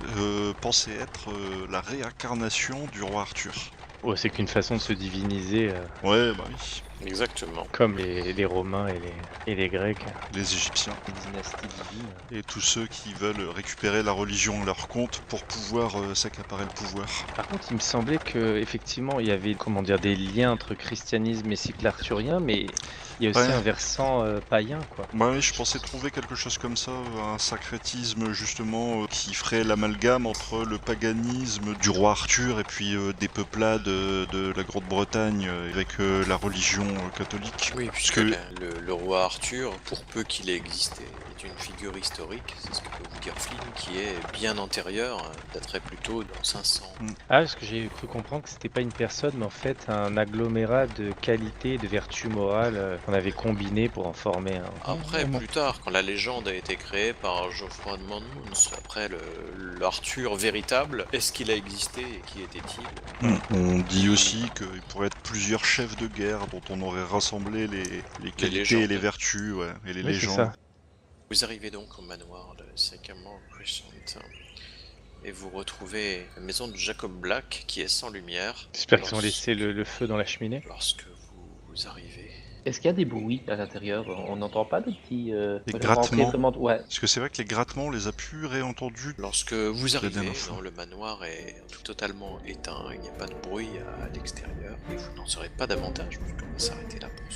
pensait être la réincarnation du roi Arthur. Oh, c'est qu'une façon de se diviniser, Ouais, bah oui, Exactement. comme les Romains et les Grecs, les Égyptiens. les dynasties divines. Et tous ceux qui veulent récupérer la religion à leur compte pour pouvoir s'accaparer le pouvoir. Par contre, il me semblait que effectivement, il y avait des liens entre christianisme et cycle arthurien, mais il y a aussi Ouais. un versant païen, quoi. Bah oui, je pensais trouver quelque chose comme ça, un sacrétisme justement qui ferait l'amalgame entre le paganisme du roi Arthur et puis des peuplades de la Grande-Bretagne avec la religion catholique. Oui, puisque que- le roi Arthur, pour peu qu'il ait existé, est une figure historique, c'est ce que peut vous dire Flynn, qui est bien antérieure, daterait plutôt dans 500. Ah, parce que j'ai cru comprendre que c'était pas une personne, mais en fait un agglomérat de qualités et de vertus morales qu'on avait combiné pour en former un. Après, plus tard, quand la légende a été créée par Geoffroy de Monmouth, après l'Arthur véritable, est-ce qu'il a existé et qui était-il? On dit aussi qu'il pourrait être plusieurs chefs de guerre dont on aurait rassemblé les qualités légendes. et les vertus, ouais, et les Oui, c'est légendes. ça. Vous arrivez donc au manoir de Sycamore Crescent et vous retrouvez la maison de Jacob Black qui est sans lumière. J'espère qu'ils ont laissé le feu dans la cheminée. Lorsque vous arrivez, Est-ce qu'il y a des bruits à l'intérieur? On n'entend pas des petits... Des rentrer grattements. vraiment- Ouais. Parce que c'est vrai que les grattements, on les a plus réentendus. lorsque vous arrivez, dernière fois. le manoir est totalement éteint, il n'y a pas de bruit à l'extérieur et vous n'en saurez pas davantage parce qu'on va s'arrêter là pour